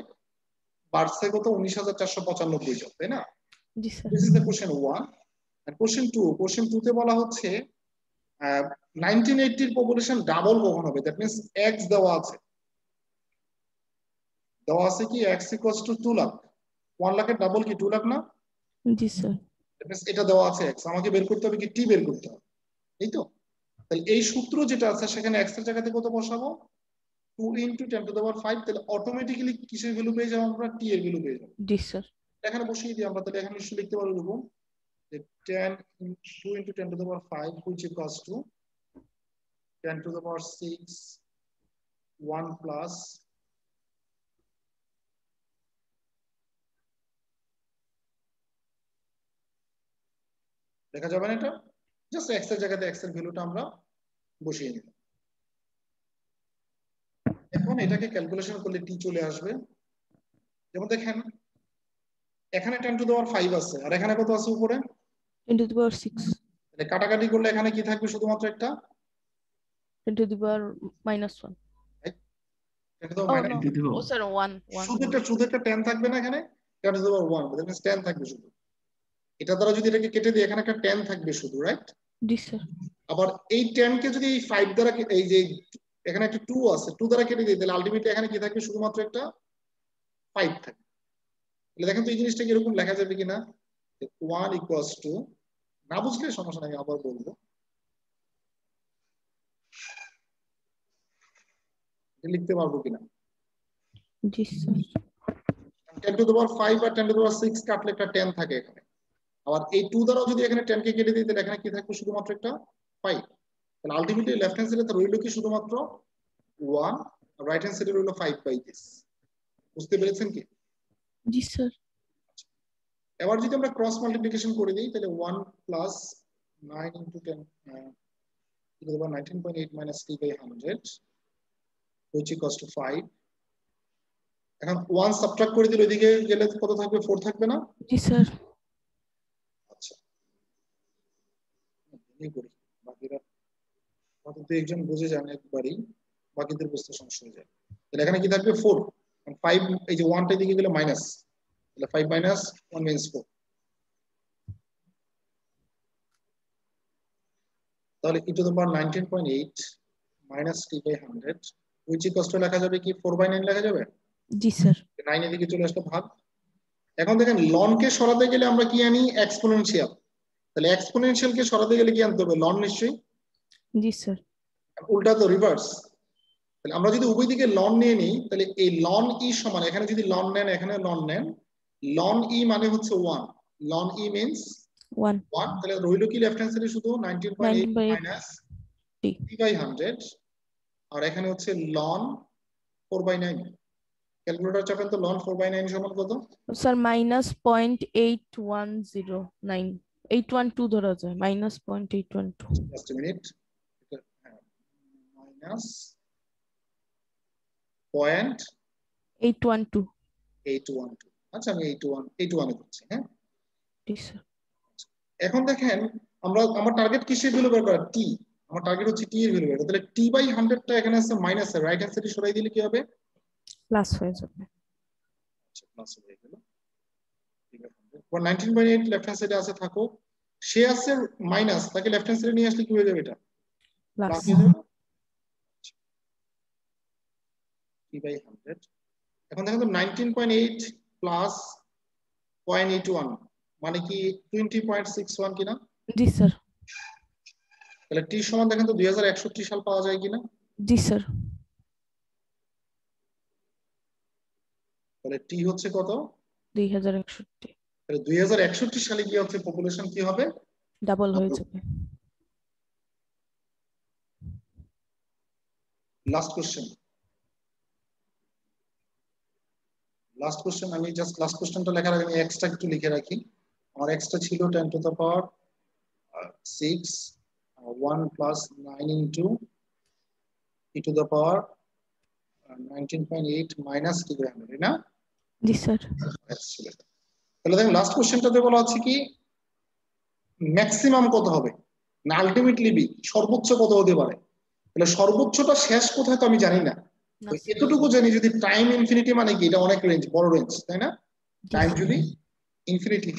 বাড়ছে কত? 19,495 জন, তাই না? জি sir. This is the question 1। And question 2 তে বলা হচ্ছে 1980 এর পপুলেশন ডাবল কখন হবে? দ্যাট মিন্স x দেওয়া আছে কি x ইকুয়ালস টু 2 লাখ। 1 লাখের ডাবল কি 2 লাখ না? জি স্যার। দ্যাট মিন্স এটা দেওয়া আছে x, আমাকে বের করতে হবে কি t বের করতে হবে, এই তো? তাহলে এই সূত্র যেটা আছে সেখানে x এর জায়গাতে কত বসাবো? 2 into 10 to the power 5, তাহলে অটোমেটিক্যালি কিসের ভ্যালু পেয়ে যাবো আমরা? t এর ভ্যালু পেয়ে যাবো। জি স্যার। এখানে বসিয়ে দিই আমরা, তাহলে এখানে নিশ্চয়ই লিখতে পারবো এরকম যে 2 into 10 to the power 5 which equals to 10 to the power 6 1 plus দেখা যাবে না এটা? জাস্ট x এর জায়গাতে x এর ভ্যালুটা আমরা বসিয়ে নিলাম। এখন এটাকে ক্যালকুলেশন করলে t চলে আসবে, যেমন দেখেন এখানে 10 to the power 5 আছে আর এখানে কত আছে উপরে? 10 to the power 6। তাহলে কাটাকাটি করলে এখানে কি থাকবে শুধুমাত্র একটা 10 to the power -1. এটা তো Oh minus no. Oh sir, 1. শুধু একটা 10 থাকবে না এখানে 10 to the power 1 that means 10 থাকবে শুধু এটা দ্বারা যদি এটাকে কেটে দিই এখানে একটা 10 থাকবে শুধু রাইট Yes sir. আবার এই 10 কে যদি এই 5 দ্বারা এই যে এখানে একটা 2 আছে 2 দ্বারা কেটে দিই তাহলে আলটিমেটলি এখানে কি থাকবে শুধুমাত্র একটা 5 থাকবে তাহলে দেখেন তো এই জিনিসটা কি এরকম লেখা যাবে কিনা 1 ইকুয়ালস টু না বুঝলে সমস্যা নাই আমি আবার বলবো এটা লিখতে পারবো কিনা Yes sir. 10 to the power 5 R 10 to the power 6 কাটলে একটা 10 থাকে এখানে আবার এই 2 দ্বারাও যদি এখানে 10 কে কেটে দিই তাহলে এখানে কি থাকবে শুধুমাত্র একটা 5 তাহলে আলটিমেটলি লেফট হ্যান্ড সাইডে তো রইল কি শুধুমাত্র 1 রাইট হ্যান্ড সাইডে রইল 5 বাই দিস বুঝতে পেরেছেন কি Yes sir. এবার যদি আমরা ক্রস মাল্টিপ্লিকেশন করে দিই তাহলে 1 plus 9 into 10 to the power 19.8 minus 3 by 100 which equals to 5 এখন 1 সাবট্রাক্ট করে দিলে ওইদিকে গেলে কত থাকবে 4 থাকবে না Yes sir. আচ্ছা এই করি বাকিরা হয়তো দুই একজন বুঝে যান একবারই বাকিদের বুঝতে সমস্যা হয়ে যায় তাহলে এখানে কি থাকবে 4 5 এই যে 1 টা দিকে গেলে মাইনাস তাহলে 5 minus 1 means 4 তাহলে e to the power 19.8 minus t by 100 which equals to লেখা যাবে কি 4 by 9 লেখা যাবে Yes sir. 9 এর দিকে চলে আসলো ভাগ এখন দেখেন লন কে সরাতে গেলে আমরা কি আনি এক্সপোনেনশিয়াল তাহলে এক্সপোনেনশিয়াল কে সরাতে গেলে কি আনতে হবে লন নিশ্চয়ই Yes sir. উল্টা তো রিভার্স তাহলে আমরা যদি উভয় দিকে লন নিয়ে নিই তাহলে এই লন ই সমান এখানে যদি লন নেন এখানে লন নেন লন ই মানে হচ্ছে 1 লন ই মিন্স 1. 1 তাহলে রইল কি লেফট হ্যান্ড সাইডে শুধু 19.8 19.8 মাইনাস t. t by 100 আর এখানে হচ্ছে লন 4 by 9 ক্যালকুলেটর চাপেন তো লন 4 by 9 সমান কত Sir, -0.8109. 812 ধরা যায় -0.812. Just minute minus point 812. 812 আচ্ছা আমি 81 এ করছি হ্যাঁ Yes sir. এখন দেখেন আমার টার্গেট কিসের ভ্যালু বের করা টি আমার টার্গেট হচ্ছে টি এর ভ্যালু বের তাহলে টি বাই 100 টা এখানে আছে মাইনাস এর রাইট হ্যান্ড সাইডে সরাই দিলে কি হবে প্লাস হয়ে যাবে আচ্ছা প্লাস হয়ে গেল টি বাই 100 আর 19.8 লেফট হ্যান্ড সাইডে আছে থাকো সে আছে মাইনাস তাকে লেফট হ্যান্ড সাইডে নিয়ে আসলে কি হয়ে যাবে এটা প্লাস প্লাস হয়ে যাবে টি বাই 100 এখন দেখেন তো 19.8 প্লাস 0.81 মানে কি 20.61 কিনা জি স্যার তাহলে টি সমান দেখেন তো 2061 সাল পাওয়া যায় কিনা জি স্যার তাহলে টি হচ্ছে কত 2061 তাহলে 2061 সালে গিয়ে হচ্ছে পপুলেশন কি হবে ডাবল হয়ে যাবে লাস্ট কোশ্চেন আমি জাস্ট লাস্ট কোশ্চেনটা লেখার আগে আমি এক্সটা একটু লিখে রাখি আমার এক্সটা ছিল 10 to the power 6 1 plus 9 into e to the power 19.8 minus t by 100 না জি স্যার তাহলে দেখুন লাস্ট কোশ্চেনটাতে বলা আছে কি ম্যাক্সিমাম কত হবে না আলটিমেটলি বি সর্বোচ্চ কত হতে পারে তাহলে সর্বোচ্চটা শেষ কোথায় তো আমি জানি না এতটুকু জানি যদি টাইম ইনফিনিটি মানে কি এটা অনেক রেঞ্জ বড় রেঞ্জ তাই না টাইম যদি ইনফিনিটি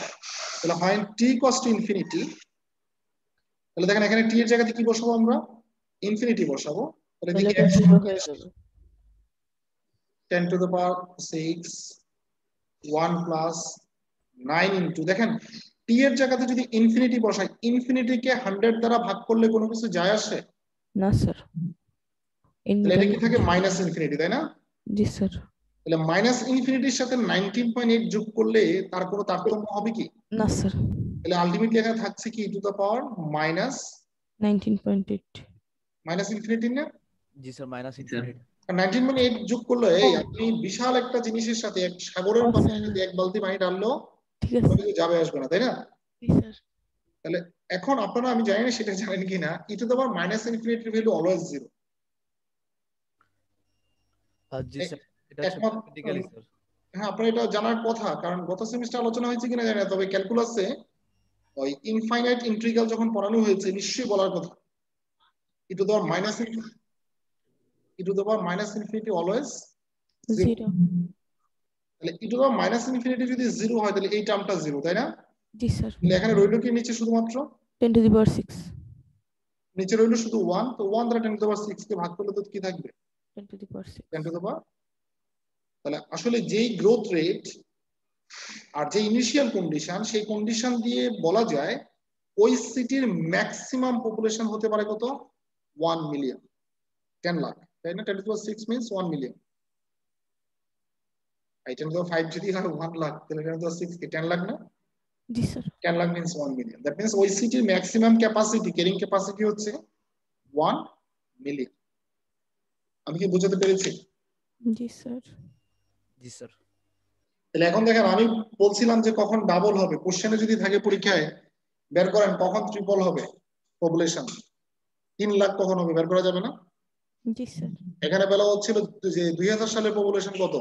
তাহলে হয় t ইকুয়ালস টু ইনফিনিটি তাহলে দেখেন এখানে t এর জায়গাতে কি বসাবো আমরা ইনফিনিটি বসাবো তাহলে তাহলে এদিকে এটা 0 হয়ে যাবে 10 to the power 6 1 plus 9 into দেখেন t এর জায়গাতে যদি ইনফিনিটি বসাই ইনফিনিটি কে 100 দ্বারা ভাগ করলে কোনো কিছু যায় আসে না স্যার তাহলে এটা কি থাকে মাইনাস ইনফিনিটি তাই না জি স্যার তাহলে মাইনাস ইনফিনিটির সাথে 19.8 যোগ করলে তার কোনো তারতম্য হবে কি না স্যার তাহলে আলটিমেটলি এখানে থাকছে কি two the power minus 19.8 minus infinity না জি স্যার মাইনাস ইনফিনিটি 19.8 যোগ করলে এই আপনি বিশাল একটা জিনিসের সাথে এক সাগরের পানির সাথে এক বালতি পানি ঢাললো ঠিক আছে কিছু যাবে আসবে না তাই না জি স্যার তাহলে এখন আপনারা আমি জানি না সেটা জানেন কিনা e to the power minus ইনফিনিটির ভ্যালু অলওয়েজ 0 জি স্যার এটা একমাত্র প্র্যাকটিক্যালি স্যার হ্যাঁ আপনার এটা জানার কথা কারণ গত সেমিস্টার আলোচনা হয়েছে কিনা জানি না তবে ক্যালকুলাসে ওই ইনফাইনাইট ইন্টিগ্রাল যখন পড়ানো হয়েছে নিশ্চয়ই বলার কথা e to the minus infinity always zero. 0 তাহলে e to the minus infinity যদি জিরো হয় তাহলে এই টার্মটা জিরো, তাই না? জি স্যার তাহলে এখানে রইল কি নিচে শুধুমাত্র 10 to the power 6 নিচে রইল শুধু 1, তো 1 দ্বারা 10 টু দ্য পাওয়ার 6 কে ভাগ করলে তো কি থাকবে 10 to the power 6 10 to the পাওয়ার। তাহলে আসলে যেই গ্রোথ রেট আর যে ইনিশিয়াল কন্ডিশন সেই কন্ডিশন দিয়ে বলা যায় ওই সিটির ম্যাক্সিমাম পপুলেশন হতে পারে কত 1 মিলিয়ন 10 লাখ, তাই না? 10 to the power 6 means 1 million. 10 to the পাওয়ার 5 যদি হয় 1 লাখ, তাহলে 10 টু দ্য পাওয়ার 6 কি 10 লাখ না? জি sir 10 lakh means 1 million. That means ওই সিটির ম্যাক্সিমাম ক্যাপাসিটি, ক্যারিং ক্যাপাসিটি হচ্ছে 1 মিলিয়ন। আমি কি বোঝাতে পেরেছি? জি স্যার জি স্যার তাহলে এখন দেখেন আমি বলছিলাম যে কখন ডাবল হবে, কোশ্চেনে যদি থাকে পরীক্ষায় বের করেন কখন ট্রিপল হবে পপুলেশন, 3 লাখ কখন হবে বের করা যাবে না? জি স্যার এখানে বলা হচ্ছিল যে 2000 সালের পপুলেশন কত,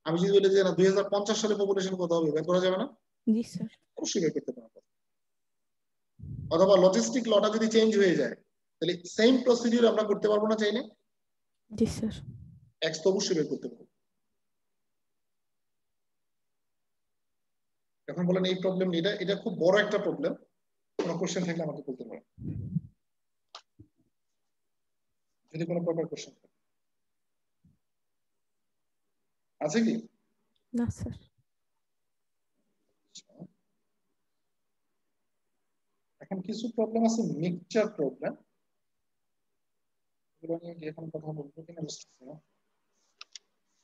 আমি যদি বলি যে না 2050 সালের পপুলেশন কত হবে বের করা যাবে না? জি স্যার অবশ্যই বের করতে পারবো। অথবা লজিস্টিক লটা যদি চেঞ্জ হয়ে যায় তাহলে সেম প্রসিডিউর আমরা করতে পারবো না চাইলে? জি স্যার এক্স তো অবশ্যই বের করতে পারবো। এখন বলেন এই প্রবলেম এটা খুব বড় একটা প্রবলেম, কোনো কোশ্চেন থাকলে আমাকে বলতে পারেন যদি কোনো প্রপার কোশ্চেন থাকে। আছে কি? না স্যার এখন কিছু প্রবলেম আছে মিক্সচার প্রবলেম, এগুলো নিয়ে কি এখন কথা বলবো কিনা বুঝতেছি না।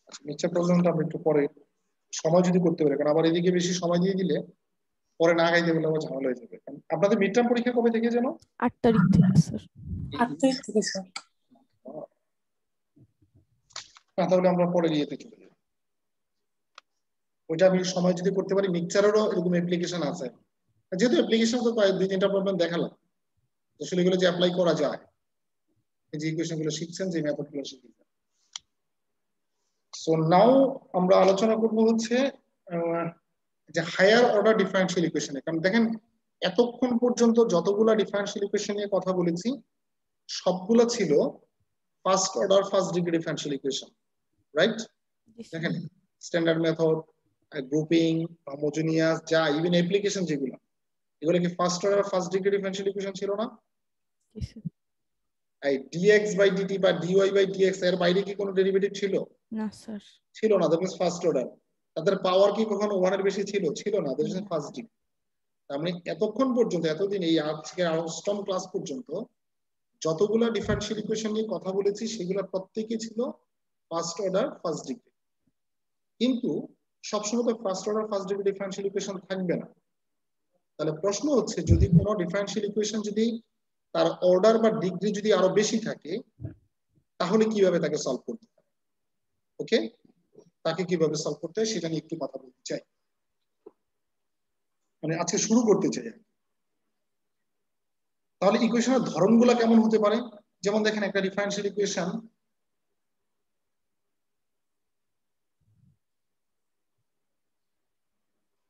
আচ্ছা মিক্সচার প্রবলেমটা আমরা একটু পরে সময় যদি করতে পারি, কারণ আবার এদিকে বেশি সময় দিয়ে দিলে পরে না গাইতে বলে আবার ঝামেলা হয়ে যাবে। আপনাদের মিড টার্ম পরীক্ষা কবে থেকে যেন? 8 তারিখ থেকে স্যার 8 তারিখ থেকে স্যার। না তাহলে আমরা পরে ইয়েতে চলে যাবো। ওইটা আমি সময় যদি করতে পারি, মিক্সচারেরও এরকম অ্যাপ্লিকেশন আছে, যেহেতু অ্যাপ্লিকেশন তো প্রায় 2-3টা প্রবলেম দেখালাম, আসলে এগুলো যে অ্যাপ্লাই করা যায়, এই যে ইকুয়েশন গুলো শিখছেন, যে মেথড গুলো শিখছেন। সো নাও আমরা আলোচনা করব হচ্ছে যে হায়ার অর্ডার ডিফারেনশিয়াল ইকুয়েশনে। কারণ দেখেন এতক্ষণ পর্যন্ত যতগুলা ডিফারেনশিয়াল ইকুয়েশন নিয়ে কথা বলেছি সবগুলো ছিল first order first degree differential equation, right? দেখেন স্ট্যান্ডার্ড মেথড, গ্রুপিং, হোমোজেনিয়াস, যা ইভেন অ্যাপ্লিকেশন যেগুলো, এগুলো কি first order first degree differential equation ছিল না? জি স্যার এই dx বাই dt বা dy বাই dx এর বাইরে কি কোনো ডেরিভেটিভ ছিল? না স্যার ছিল না। That means first order. তাদের পাওয়ার কি কখনো 1 এর বেশি ছিল? ছিল না। That is first degree. তার মানে এতক্ষণ পর্যন্ত, এতদিন এই আজকে অষ্টম ক্লাস পর্যন্ত যতগুলো ডিফারেনশিয়াল ইকুয়েশন নিয়ে কথা বলেছি সেগুলো প্রত্যেকই ছিল ফার্স্ট অর্ডার ফার্স্ট ডিগ্রি। কিন্তু সবসময় তো first order first degree differential equation থাকবে না। তাহলে প্রশ্ন হচ্ছে যদি কোনো ডিফারেনশিয়াল ইকুয়েশন যদি তার অর্ডার বা ডিগ্রি যদি আরো বেশি থাকে তাহলে কিভাবে তাকে সলভ করতে হয়, ওকে, তাকে কিভাবে সলভ করতে হয় সেটা নিয়ে একটু কথা বলতে চাই, মানে আজকে শুরু করতে চাই। তাহলে ইকুয়েশনের ধরনগুলো কেমন হতে পারে? যেমন দেখেন একটা differential equation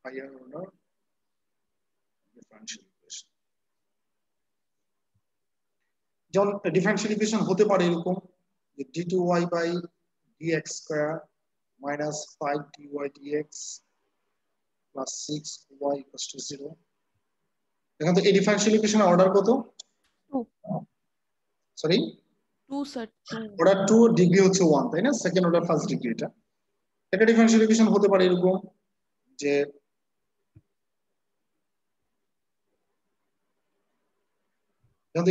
higher order differential equation, যেমন ডিফারেনশিয়াল ইকুয়েশন হতে পারে এরকম যে d2y by dx square minus 5dy dx plus 6y equals to 0। এখন তো এই ডিফারেনশিয়াল ইকুয়েশনের অর্ডার কত? 2 সরি 2 স্যার 2 অর্ডার 2, ডিগ্রি হচ্ছে 1, তাই না? Second order first degree. এটা ডিফারেনশিয়াল ইকুয়েশন হতে পারে এরকম যে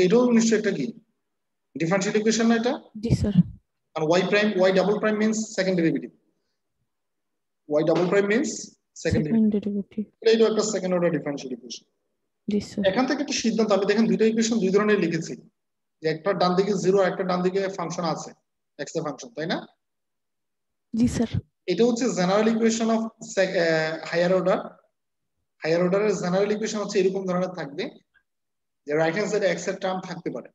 এটাও নিশ্চয়ই একটা কি ডিফারেনশিয়াল ইকুয়েশন না এটা? জি স্যার আর y double prime means second derivative, y double prime means second second derivative, derivative এইটাও একটা সেকেন্ড অর্ডার ডিফারেনশিয়াল ইকুয়েশন। জি স্যার এখান থেকে একটা সিদ্ধান্ত, আমি দেখেন দুইটা ইকুয়েশন দুই ধরনের লিখেছি, যে একটা ডান দিকে 0 আর একটা ডান দিকে ফাংশন আছে x এর ফাংশন, তাই না? জি স্যার এটা হচ্ছে general equation of higher order. Higher অর্ডারের জেনারেল ইকুয়েশন হচ্ছে এরকম ধরনের থাকবে যে রাইট হ্যান্ড সাইডে x এর টার্ম থাকতে পারে।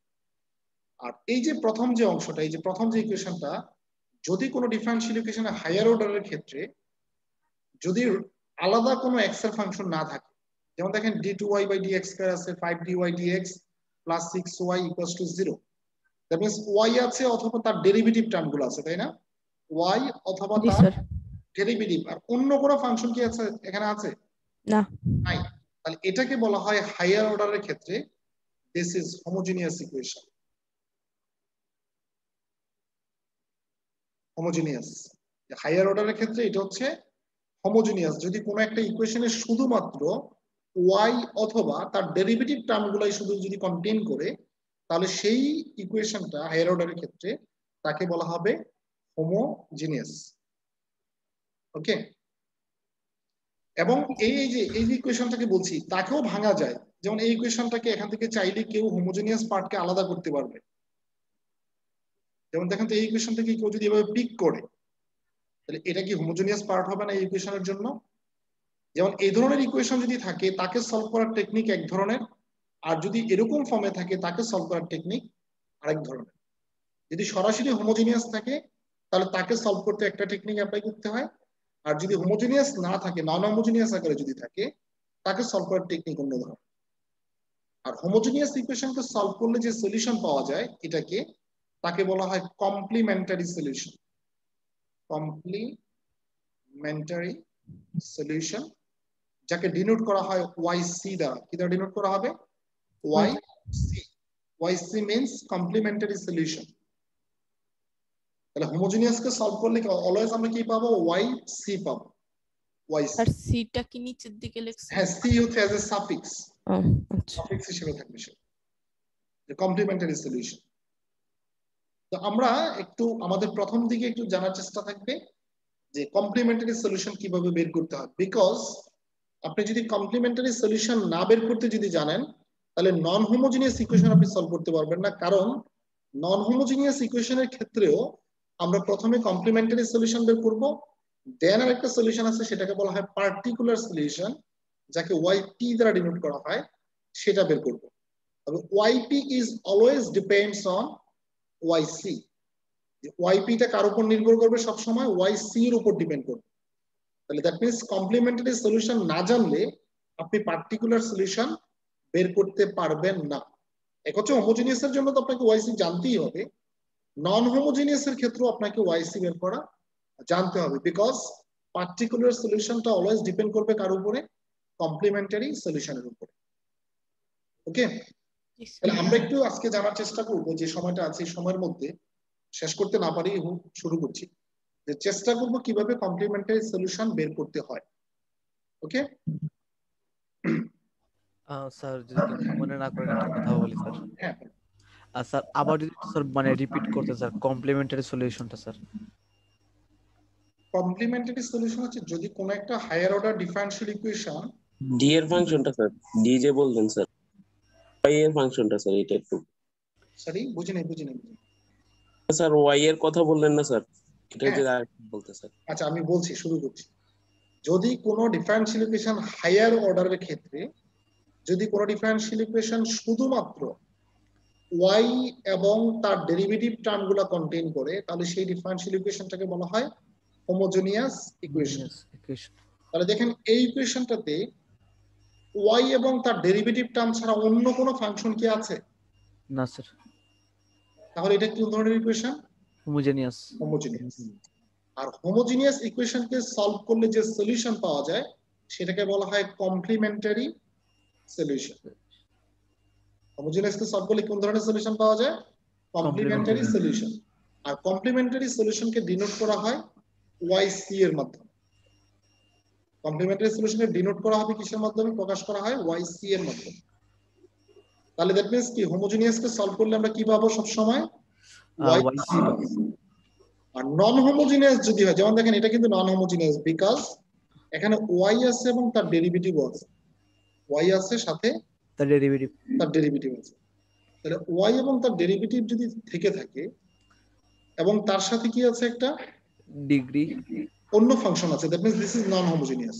আর এই যে প্রথম যে অংশটা, এই যে প্রথম যে ইকুয়েশনটা, যদি কোনো ডিফারেনশিয়াল ইকুয়েশনে হায়ার অর্ডারের ক্ষেত্রে যদি আলাদা কোনো x এর ফাংশন না থাকে যেমন দেখেন d2y by dx স্কয়ার আছে 5dy dx plus 6y equals to 0। That means y আছে অথবা তার ডেরিভেটিভ টার্মগুলো আছে, তাই না? y অথবা জি তার স্যার। ডেরিভেটিভ, আর অন্য কোনো ফাংশন কি আছে এখানে আছে? না। নাই। তাহলে এটাকে বলা হয় হায়ার অর্ডারের ক্ষেত্রে this is homogeneous equation. Homogeneous higher অর্ডারের ক্ষেত্রে এটা হচ্ছে হোমোজেনিয়াস। যদি কোনো একটা ইকুয়েশনে শুধুমাত্র y অথবা তার ডেরিভেটিভ টার্মগুলাই শুধু যদি কন্টেইন করে, তাহলে সেই ইকুয়েশনটা হায়ার অর্ডারের ক্ষেত্রে তাকে বলা হবে হোমোজেনিয়াস। ওকে, এবং এই যে ইকুয়েশনটাকে বলছি তাকেও ভাঙা যায়। যেমন এই ইকুয়েশনটাকে এখান থেকে চাইলে কেউ হোমোজেনিয়াস পার্টকে আলাদা করতে পারবে। যেমন দেখেন তো এই ইকুয়েশনটাকে কেউ যদি এভাবে পিক করে, তাহলে এটা কি হোমোজেনিয়াস পার্ট হবে না এই ইকুয়েশনের জন্য? যেমন এই ধরনের ইকুয়েশন যদি থাকে তাকে সলভ করার টেকনিক এক ধরনের, আর যদি এরকম ফর্মে থাকে তাকে সলভ করার টেকনিক আরেক ধরনের। যদি সরাসরি হোমোজেনিয়াস থাকে তাহলে তাকে সলভ করতে একটা টেকনিক অ্যাপ্লাই করতে হয়, আর যদি হোমোজেনিয়াস না থাকে, নন হোমোজেনিয়াস আকারে যদি থাকে, তাকে সলভ করার টেকনিক অন্য ধরনের। আর হোমোজেনিয়াস ইকুয়েশনকে সলভ করলে যে সলিউশন পাওয়া যায় এটাকে তাকে বলা হয় কমপ্লিমেন্টারি সলিউশন। কমপ্লিমেন্টারি সলিউশন, যাকে ডিনোট করা হয় YC দ্বারা। কি দ্বারা ডিনোট করা হবে? YC। YC means complementary solution. তাহলে হোমোজেনিয়াসকে সলভ করলে অলওয়েজ আমরা কি পাবো? YC পাবো। YC। স্যার সিটা কি নিচের দিকে লিখছেন? হ্যাঁ, C হচ্ছে অ্যাজ এ সাফিক্স। আচ্ছা। সাফিক্স হিসেবে থাকবে সেটা, কমপ্লিমেন্টারি সলিউশন। তো আমরা একটু আমাদের প্রথম দিকে একটু জানার চেষ্টা থাকবে যে কমপ্লিমেন্টারি সলিউশন কিভাবে বের করতে হয়। বিকজ আপনি যদি কমপ্লিমেন্টারি সলিউশন না বের করতে যদি জানেন, তাহলে নন হোমোজেনিয়াস ইকুয়েশন আপনি সলভ করতে পারবেন না। কারণ নন হোমোজেনিয়াস ইকুয়েশনের ক্ষেত্রেও আমরা প্রথমে কমপ্লিমেন্টারি সলিউশন বের করব, দেন আরেকটা সলিউশন আছে সেটাকে বলা হয় পার্টিকুলার সলিউশন, যাকে YP দ্বারা ডিনোট করা হয়, সেটা বের করব। তবে YP is always depends on YC। YP টা কার উপর নির্ভর করবে? সবসময় YC এর উপর ডিপেন্ড করবে। তাহলে দ্যাট মিন্স কমপ্লিমেন্টারি সলিউশন না জানলে আপনি পার্টিকুলার সলিউশন বের করতে পারবেন না। এক হচ্ছে হোমোজেনিয়াস এর জন্য তো আপনাকে YC জানতেই হবে, নন হোমোজেনিয়াস এর ক্ষেত্রেও আপনাকে YC বের করা জানতে হবে। বিকজ পার্টিকুলার সলিউশনটা অলওয়েজ ডিপেন্ড করবে কার উপরে? কমপ্লিমেন্টারি সলিউশনের উপরে। ওকে, তাহলে আমরা একটু আজকে জানার চেষ্টা করবো, যে সময়টা আছে এই সময়ের মধ্যে শেষ করতে না পারি শুরু করছি, যে চেষ্টা করব কিভাবে কমপ্লিমেন্টারি সলিউশন বের করতে হয়। ওকে স্যার যদি কিছু মনে না করেন একটা কথা বলি স্যার। হ্যাঁ, স্যার আবার যদি স্যার মানে রিপিট করতে স্যার কমপ্লিমেন্টারি সলিউশনটা স্যার। কমপ্লিমেন্টারি সলিউশন হচ্ছে যদি কোনো একটা higher order differential equation D এর ফাংশনটা স্যার, ডি যে বললেন স্যার, ওয়াই এর ফাংশনটা স্যার, এটা একটু সরি বুঝিনি। স্যার ওয়াই এর কথা বললেন না স্যার, এটা হ্যাঁ। যদি আর বলতে স্যার। আচ্ছা আমি বলছি, শুরু করছি। যদি কোনো ডিফারেনশিয়াল ইকুয়েশন হায়ার অর্ডারের ক্ষেত্রে যদি কোনো ডিফারেনশিয়াল ইকুয়েশন শুধুমাত্র y এবং তার ডেরিভেটিভ টার্মগুলো কন্টেইন করে, তাহলে সেই ডিফারেনশিয়াল ইকুয়েশনটাকে বলা হয় হোমোজেনিয়াস ইকুয়েশন। তাহলে দেখেন এই ইকুয়েশনটাতে y এবং তার ডেরিভেটিভ টার্ম ছাড়া অন্য কোনো ফাংশন কি আছে? না স্যার। তাহলে এটা কি ধরনের ইকুয়েশন? হোমোজেনিয়াস। আর হোমোজেনিয়াস ইকুয়েশনকে সলভ করলে যে সলিউশন পাওয়া যায় সেটাকে বলা হয় কমপ্লিমেন্টারি সলিউশন। হোমোজেনিয়াসকে সলভ করলে কোন ধরনের সলিউশন পাওয়া যায়? Complementary solution. আর কমপ্লিমেন্টারি সলিউশনকে ডিনোট করা হয় YC এর মাধ্যমে। কমপ্লিমেন্টারি সলিউশনকে ডিনোট করা হবে কিসের মাধ্যমে? প্রকাশ করা হয় YC এর মাধ্যমে। তাহলে দ্যাট মিন্স কি হোমোজেনিয়াসকে সলভ করলে আমরা কি পাবো সব সময়? YC। আর নন হোমোজেনিয়াস যদি হয়, যেমন দেখেন এটা কিন্তু নন হোমোজেনিয়াস, বিকজ এখানে y আছে এবং তার ডেরিভেটিভ আছে। y আছে সাথে তার ডেরিভেটিভ আছে। তাহলে y এবং তার ডেরিভেটিভ যদি থেকে থাকে এবং তার সাথে কি আছে? একটা ডিগ্রি অন্য ফাংশন আছে, that means this is non homogeneous.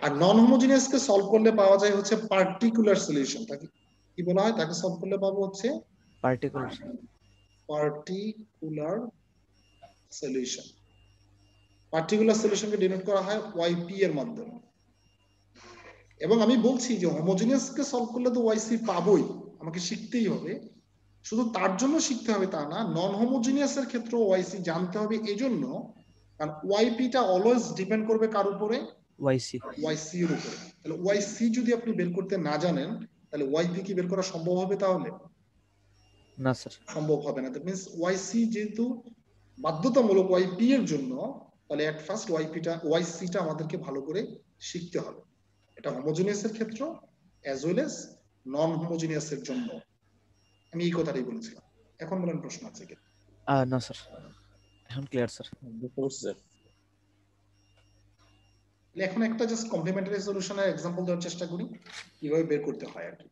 আর নন হোমোজেনিয়াস কে সলভ করলে পাওয়া যায় হচ্ছে পার্টিকুলার সলিউশন। তাকে কি বলা হয়? তাকে সলভ করলে পাবো হচ্ছে পার্টিকুলার সলিউশন। পার্টিকুলার সলিউশনকে ডিনোট করা হয় YP এর মাধ্যমে। এবং আমি বলছি যে হোমোজিনিয়াস কে সলভ করলে তো ওয়াইসি পাবোই, আমাকে শিখতেই হবে। শুধু তার জন্য শিখতে হবে তা না, নন হোমোজিনিয়াস এর ক্ষেত্রে ওয়াইসি জানতে হবে এজন্য কারণ ওয়াইপিটা অলওয়েজ ডিপেন্ড করবে কার উপরে, ওয়াইসি। ওয়াইসি এর উপরে। তাহলে ওয়াইসি যদি আপনি বের করতে না জানেন তাহলে ওয়াইপি কি বের করা সম্ভব হবে? তাহলে না স্যার। সম্ভব হবে না। দ্যাট মিন্স ওয়াইসি যেহেতু বাধ্যতামূলক ওয়াইপি এর জন্য, তাহলে এট ফার্স্ট ওয়াইসিটা আমাদেরকে ভালো করে শিখতে হবে। এটা হোমোজিনিয়াস এর ক্ষেত্র as well as non homogeneous এর জন্য। আমি এই কথাটাই বলেছিলাম। এখন বলেন প্রশ্ন আছে কি? না স্যার, এখন ক্লিয়ার স্যার। স্যার এখন একটা জাস্ট কমপ্লিমেন্টারি সলিউশনের এক্সাম্পল দেওয়ার চেষ্টা করি কিভাবে বের করতে হয় আর কি।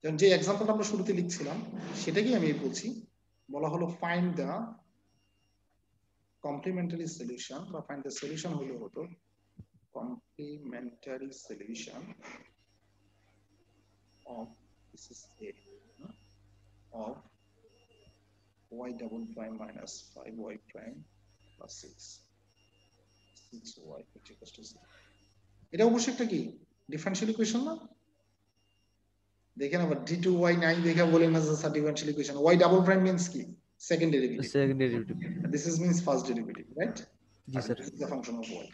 যেমন যে এক্সাম্পলটা আমরা শুরুতে লিখছিলাম সেটাকেই আমি বলছি, বলা হলো ফাইন্ড দ্য কমপ্লিমেন্টারি সলিউশন, বা ফাইন্ড দ্য সলিউশন হলো হতো complementary solution of this is a of y double prime minus 5y prime plus 6y which equals to 0. এটা অবশ্যই একটা কি ডিফারেনশিয়াল ইকুয়েশন না? দেখেন আবার d2y 9 দেখে বলেন না যে differential equation. y double prime means কি? Second derivative. Second derivative. This is means first derivative, right? G sir. This is the function of y.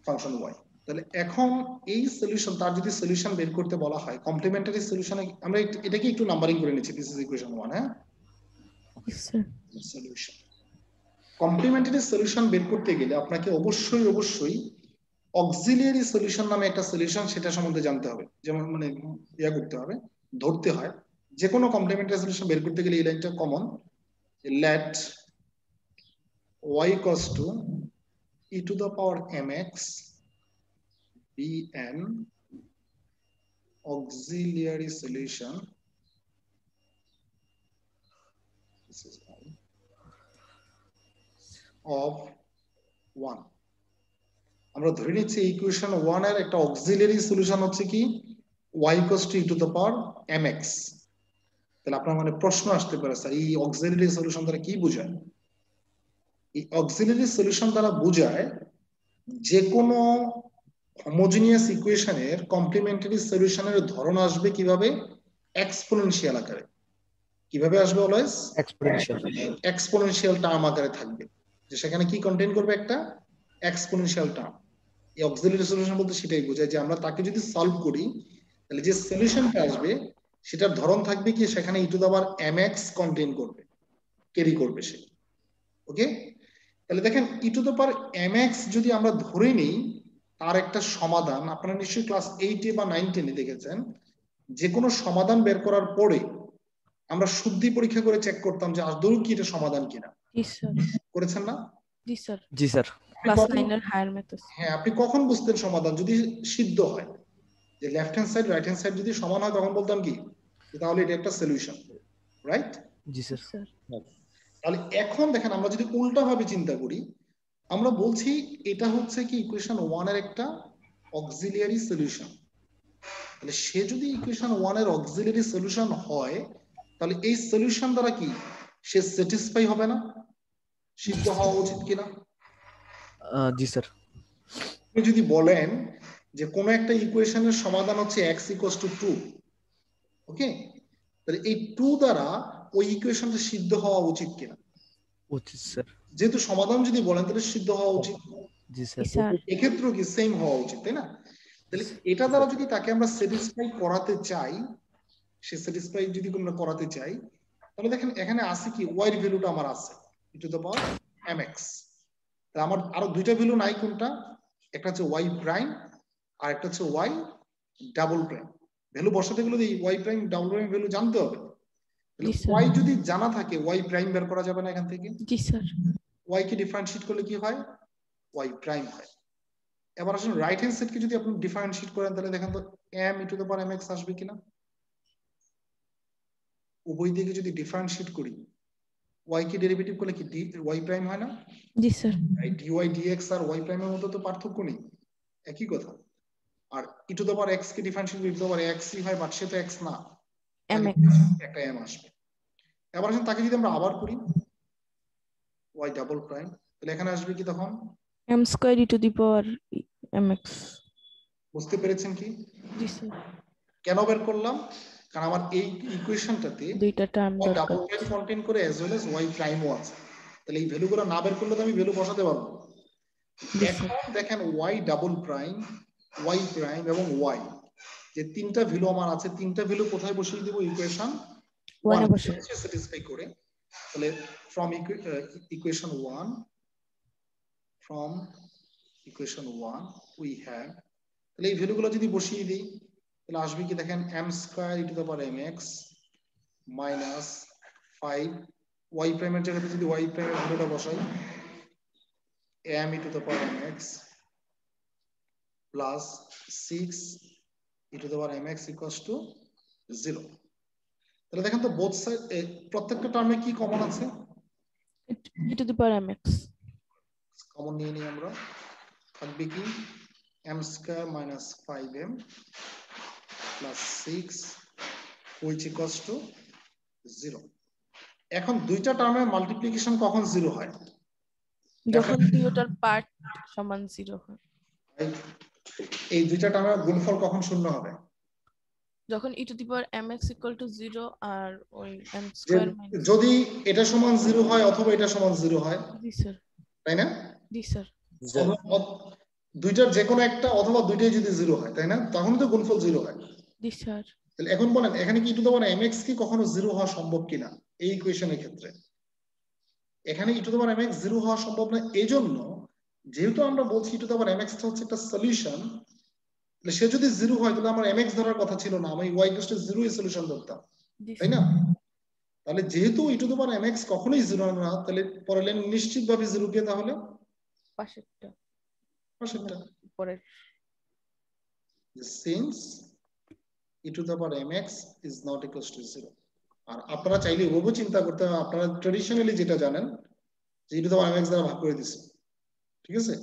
Function y. তাহলে এখন এই সলিউশন, তার যদি সলিউশন বের করতে বলা হয় কমপ্লিমেন্টারি সলিউশনে, আমরা এটাকে একটু নাম্বারিং করে নিচ্ছি। দিস ইজ ইকুয়েশন 1, হ্যাঁ স্যার। সলিউশন। কমপ্লিমেন্টারি সলিউশন বের করতে গেলে আপনাকে অবশ্যই অক্সিলিয়ারি সলিউশন নামে একটা সলিউশন, সেটা সম্বন্ধে জানতে হবে। যেমন মানে করতে হবে, ধরতে হয় যে কোনো কমপ্লিমেন্টারি সলিউশন বের করতে গেলে এই লাইনটা common, let y equals to e to the power mx be an auxiliary solution, this is one, of 1. আমরা ধরে নিচ্ছি ইকুয়েশন 1 এর একটা অক্সিলিয়ারি সলিউশন হচ্ছে কি y equals to e to the power mx। তাহলে আপনার মানে প্রশ্ন আসতে পারে, স্যার এই অক্সিলিয়ারি সলিউশন দ্বারা কি বোঝায়? এই অক্সিলিয়ারি সলিউশন দ্বারা বোঝায় যে কোনো হোমোজিনিয়াস ইকুয়েশনের কমপ্লিমেন্টারি সলিউশনের ধরন আসবে কিভাবে? এক্সপোনেনশিয়াল আকারে। কিভাবে আসবে? অলওয়েজ এক্সপোনেনশিয়াল টার্ম আকারে থাকবে, যে সেখানে কি কন্টেইন করবে? একটা এক্সপোনেনশিয়াল টার্ম। এই অক্সিলিয়ারি সলিউশন বলতে সেটাই বোঝায় যে আমরা তাকে যদি সলভ করি তাহলে যে সলিউশনটা আসবে সেটার ধরন থাকবে কি সেখানে e to the power mx contain করবে, ক্যারি করবে সে। ওকে, তাহলে দেখেন e to the power mx যদি আমরা ধরে নিই তার একটা সমাধান, আপনারা নিশ্চয়ই ক্লাস 8 এ বা 9 10 এ দেখেছেন, যে কোনো সমাধান বের করার পরে আমরা শুদ্ধি পরীক্ষা করে চেক করতাম যে আদৌ কি এটা সমাধান কিনা। জি স্যার। করেছেন না? জি স্যার। জি স্যার। ক্লাস 9 এর হায়ার মেথড। হ্যাঁ, আপনি কখন বুঝতেন সমাধান? যদি সিদ্ধ হয়, যে left hand side right hand side যদি সমান হয় তখন বলতাম কি তাহলে এটা একটা সলিউশন, রাইট? জি স্যার। তাহলে এখন দেখেন আমরা যদি উল্টা ভাবে চিন্তা করি, আমরা বলছি এটা হচ্ছে কি ইকুয়েশন 1 এর একটা অক্সিলিয়ারি সলিউশন। তাহলে সে যদি ইকুয়েশন 1 এর অক্সিলিয়ারি সলিউশন হয় তাহলে এই সলিউশন দ্বারা কি সে স্যাটিসফাই হবে না? সিদ্ধ হওয়া উচিত কিনা? জি স্যার। আপনি যদি বলেন যে কোন একটা ইকুয়েশনের সমাধান হচ্ছে x = 2, ওকে, তাহলে এই 2 দ্বারা ওই ইকুয়েশনটা সিদ্ধ হওয়া উচিত কিনা? উচিত স্যার। যেহেতু সমাধান যদি বলেন তাহলে সিদ্ধ হওয়া উচিত। জি স্যার। এক্ষেত্রেও কি সেম হওয়া উচিত, তাই না? তাহলে এটা দ্বারা যদি তাকে আমরা স্যাটিসফাই করাতে চাই, সে স্যাটিসফাই যদি আমরা করাতে চাই, তাহলে দেখেন এখানে আছে কি y এর ভ্যালুটা আমার আছে e to the power mx। তাহলে আমার আরো দুইটা ভ্যালু নাই, কোনটা? একটা হচ্ছে y প্রাইম আর একটা হচ্ছে y ডাবল প্রাইম। ভ্যালু বসাতে গেলে এই y prime double prime value জানতে হবে। তাহলে y যদি জানা থাকে y প্রাইম বের করা যাবে না এখান থেকে? জি স্যার। y কে ডিফারেন্সিয়েট করলে কি হয়? y প্রাইম হয়। এবার আসলে রাইট হ্যান্ড সাইড কে যদি আপনি ডিফারেন্সিয়েট করেন তাহলে দেখেন তো m e to the power mx আসবে কিনা? উভয় দিকে যদি ডিফারেন্সিয়েট করি y কে ডেরিভেটিভ করলে কি y প্রাইম হয় না? জি স্যার। এই dy dx আর y প্রাইমের মধ্যে তো পার্থক্য নেই, একই কথা। আর e to the power x K differentiate করলে e to the power x ই হয়, বাট সে তো x না, mx একটা m আসবে। এবার আসেন তাকে যদি আমরা আবার করি y ডাবল প্রাইম, তাহলে এখানে আসবে কি তখন? m square e two the power mx। বুঝতে পেরেছেন কি? জি স্যার, কেন বের করলাম? কারণ আমার এই ইকুয়েশনটাতে দুইটা টার্ম y দরকার। ডাবল প্রাইম কন্টেইন করে as well as y প্রাইমও আছে। তাহলে এই ভ্যালুগুলো না বের করলে তো আমি ভ্যালু বসাতে পারবো। জি এখন স্যার, দেখেন y double prime, y prime এবং y যে তিনটা ভ্যালু আমার আছে, তিনটা ভ্যালু কোথায় বসিয়ে দেব? ইকুয়েশন 1 এ 1 বসান। স্যাটিসফাই করে। তাহলে from equation 1 from equation 1 we have, তাহলে এই ভ্যালুগুলো যদি বসিয়ে দিই তাহলে আসবে কি দেখেন m square e to the power mx minus 5 y প্রাইমের জায়গাতে যদি y প্রাইমের ভ্যালুটা বসাই m e to the power mx plus 6 e to the power mx equals to 0। তাহলে দেখেন তো বোথ সাইড প্রত্যেকটা টার্মে কি কমন আছে? e to the power mx। Common নিয়ে নিই আমরা, থাকবে কি m square minus 5m plus 6 which equals to 0। এখন দুইটা টার্মের মাল্টিপ্লিকেশন কখন 0 হয়? যখন দুইটার পার্ট সমান 0 হয়। এই দুইটা টার্মের গুণফল কখন শূন্য হবে? যখন e to the power mx equal to 0 আর ওই m যে স্কয়ার মাইনাস। যদি এটা সমান 0 হয় অথবা এটা সমান 0 হয়, জি স্যার, তাই না? জি স্যার, দুইটার যে কোনো একটা অথবা দুইটাই যদি 0 হয়, তাই না? তখন তো গুণফল 0 হয়। জি স্যার। তাহলে এখন বলেন এখানে কি e to the power mx কি কখনো 0 হওয়া সম্ভব কিনা এই ইকুয়েশনের ক্ষেত্রে? এখানে e to the power mx 0 হওয়া সম্ভব না। এইজন্য যেহেতু আমরা বলছি e to the power mx হচ্ছে একটা সলিউশন, তাহলে সে যদি 0 হয় তাহলে আমার mx ধরার কথা ছিল না, আমি y = 0 এর সলিউশন ধরতাম, তাই না? তাহলে যেহেতু e to the power mx কখনোই 0 না, তাহলে পরের লাইন নিশ্চিতভাবে 0 কে, তাহলে পাশেরটা পরের since e to the power mx is not equals to 0। আর আপনারা চাইলে ওভাবে চিন্তা করতে হবে, আপনারা ট্রেডিশনালি যেটা জানেন যে e to the power mx দ্বারা ভাগ করে দিছে, ঠিক আছে?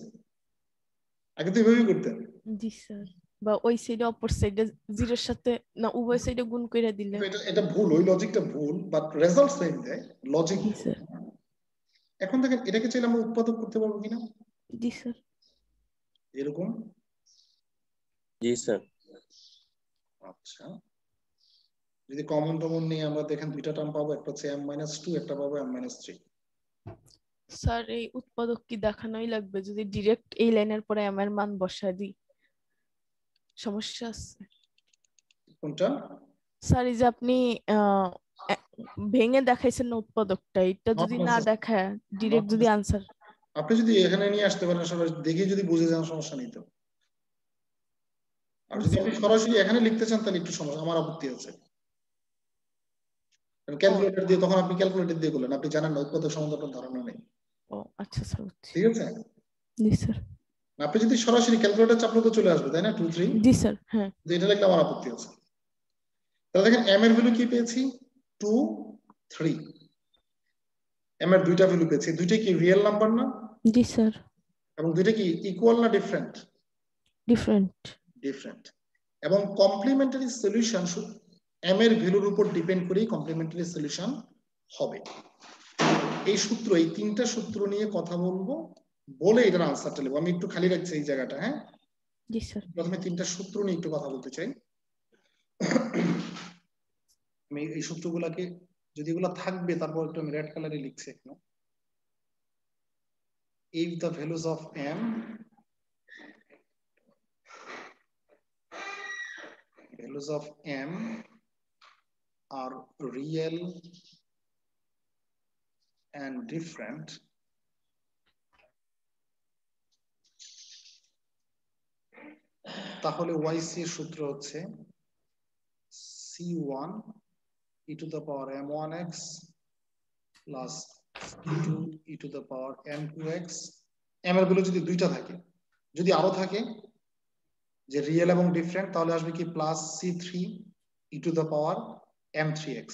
আগে তো এভাবেই করতেন। জি স্যার, বা ওই সাইডে অপর সাইডে 0 এর সাথে না উভয় সাইডে গুণ করে দিলে। এটা ভুল, ওই লজিকটা ভুল, বাট রেজাল্ট সেম দেয়, লজিক। জি স্যার, এখন দেখেন এটাকে চাইলে আমরা উৎপাদক করতে পারবো কিনা জি স্যার, এরকম? জি স্যার। আচ্ছা, যদি কমন টমন নিয়ে আমরা দেখেন দুইটা টার্ম পাবো, একটা হচ্ছে m-2, একটা পাবো m-3। স্যার এই উৎপাদক কি দেখানোই লাগবে? যদি ডাইরেক্ট এই লাইনের পরে m এর মান বসায় দিই সমস্যা আছে? কোনটা? স্যার এই যে আপনি ভেঙে দেখাইছেন না উৎপাদকটা, এটা যদি না দেখায় ডাইরেক্ট যদি আনসার। আপনি যদি এখানে নিয়ে আসতে পারেন সরাসরি দেখে যদি বুঝে যান সমস্যা নেই তো। আর যদি আপনি সরাসরি এখানে লিখতে চান তাহলে একটু সমস্যা, আমার আপত্তি আছে। ক্যালকুলেটর দিয়ে তখন আপনি ক্যালকুলেটর দিয়ে করলেন, আপনি জানেন না উৎপাদক সম্বন্ধে আপনার ধারণা নেই। ও আচ্ছা স্যার, ঠিক আছে? জি স্যার, আপনি যদি সরাসরি ক্যালকুলেটর চাপলে তো চলে আসবে, তাই না? 2 3। জি স্যার, হ্যাঁ। এটা লিখলে আমার আপত্তি আছে। তাহলে দেখেন m এর ভ্যালু কি পেয়েছি? 2 3। m এর দুইটা ভ্যালু পেয়েছি, দুইটা কি রিয়েল নাম্বার না? জি স্যার। এবং দুইটা কি ইকুয়াল না ডিফারেন্ট? ডিফারেন্ট। ডিফারেন্ট। এবং কমপ্লিমেন্টারি সলিউশন m এর ভ্যালুর উপর ডিপেন্ড করেই কমপ্লিমেন্টারি সলিউশন হবে। এই সূত্র, এই তিনটা সূত্র নিয়ে কথা বলবো, বলে এটার আনসারটা লিখবো। আমি একটু খালি রাখছি এই জায়গাটা, হ্যাঁ? জি স্যার। প্রথমে তিনটা সূত্র নিয়ে একটু কথা বলতে চাই। আমি এই সূত্রগুলোকে যদি এগুলো থাকবে তারপর একটু আমি রেড কালারে লিখছি এখানে। If the values of m are real and different, তাহলে yc এর সূত্র হচ্ছে c1 e to the power m1x plus c2 e to the power m2x। m এর ভ্যালু যদি দুইটা থাকে, যদি আরো থাকে যে রিয়েল এবং ডিফারেন্ট, তাহলে আসবে কি plus c3 e to the power m3x।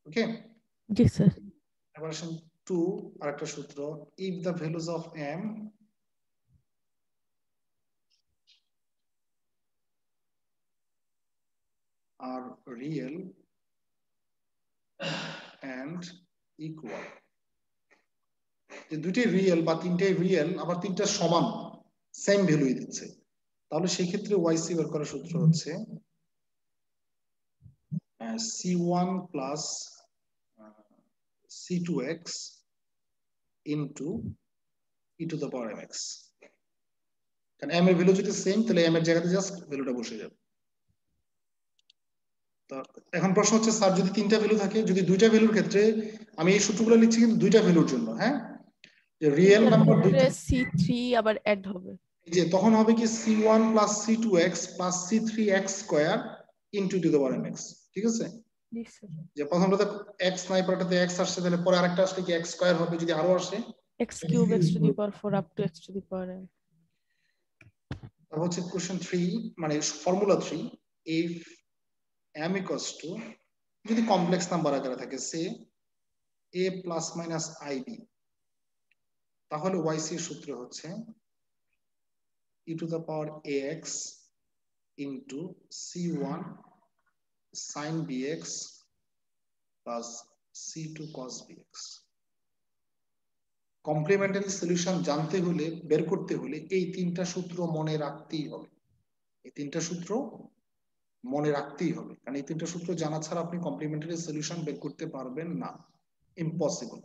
ওকে? জি স্যার। এবার আসেন 2 আরেকটা সূত্র, if the values of m are real and equal, যে দুইটাই রিয়েল বা তিনটাই রিয়েল আবার তিনটা সমান সেম ভ্যালুই দিচ্ছে, তাহলে সেই ক্ষেত্রে YC বের করার সূত্র হচ্ছে C1 plus C2x into e to the power mx। কারণ m এর ভ্যালু যদি সেম তাহলে m এর জায়গাতে জাস্ট ভ্যালুটা বসে যাবে। তো এখন প্রশ্ন হচ্ছে স্যার যদি তিনটা ভ্যালু থাকে, যদি দুইটা ভ্যালুর ক্ষেত্রে আমি এই সূত্রগুলো লিখছি কিন্তু দুইটা ভ্যালুর জন্য, হ্যাঁ, যে রিয়েল নাম্বার দুইটা C3 আবার অ্যাড হবে, যে তখন হবে কি C1 plus C2x plus C3x square into two the power mx। ঠিক আছে, জি স্যার। যে প্রথমটাতে x নাই, পরেরটাতে x আসছে, তাহলে পরে আরেকটা আসলে কি x স্কয়ার হবে, যদি আরো আসে x cube x to the power 4 up to x to the power n। তারপর হচ্ছে কোশ্চেন 3 মানে formula 3, if m equals to যদি কমপ্লেক্স নাম্বার আকারে থাকে say a plus minus ib, তাহলে yc এর সূত্র হচ্ছে e to the power ax into c1 sin bx plus c2 cos bx। Complementary solution জানতে হলে, বের করতে হলে এই তিনটা সূত্র মনে রাখতেই হবে, এই তিনটা সূত্র মনে রাখতেই হবে, কারণ এই তিনটা সূত্র জানা ছাড়া আপনি কমপ্লিমেন্টারি সলিউশন বের করতে পারবেন না, ইম্পসিবল।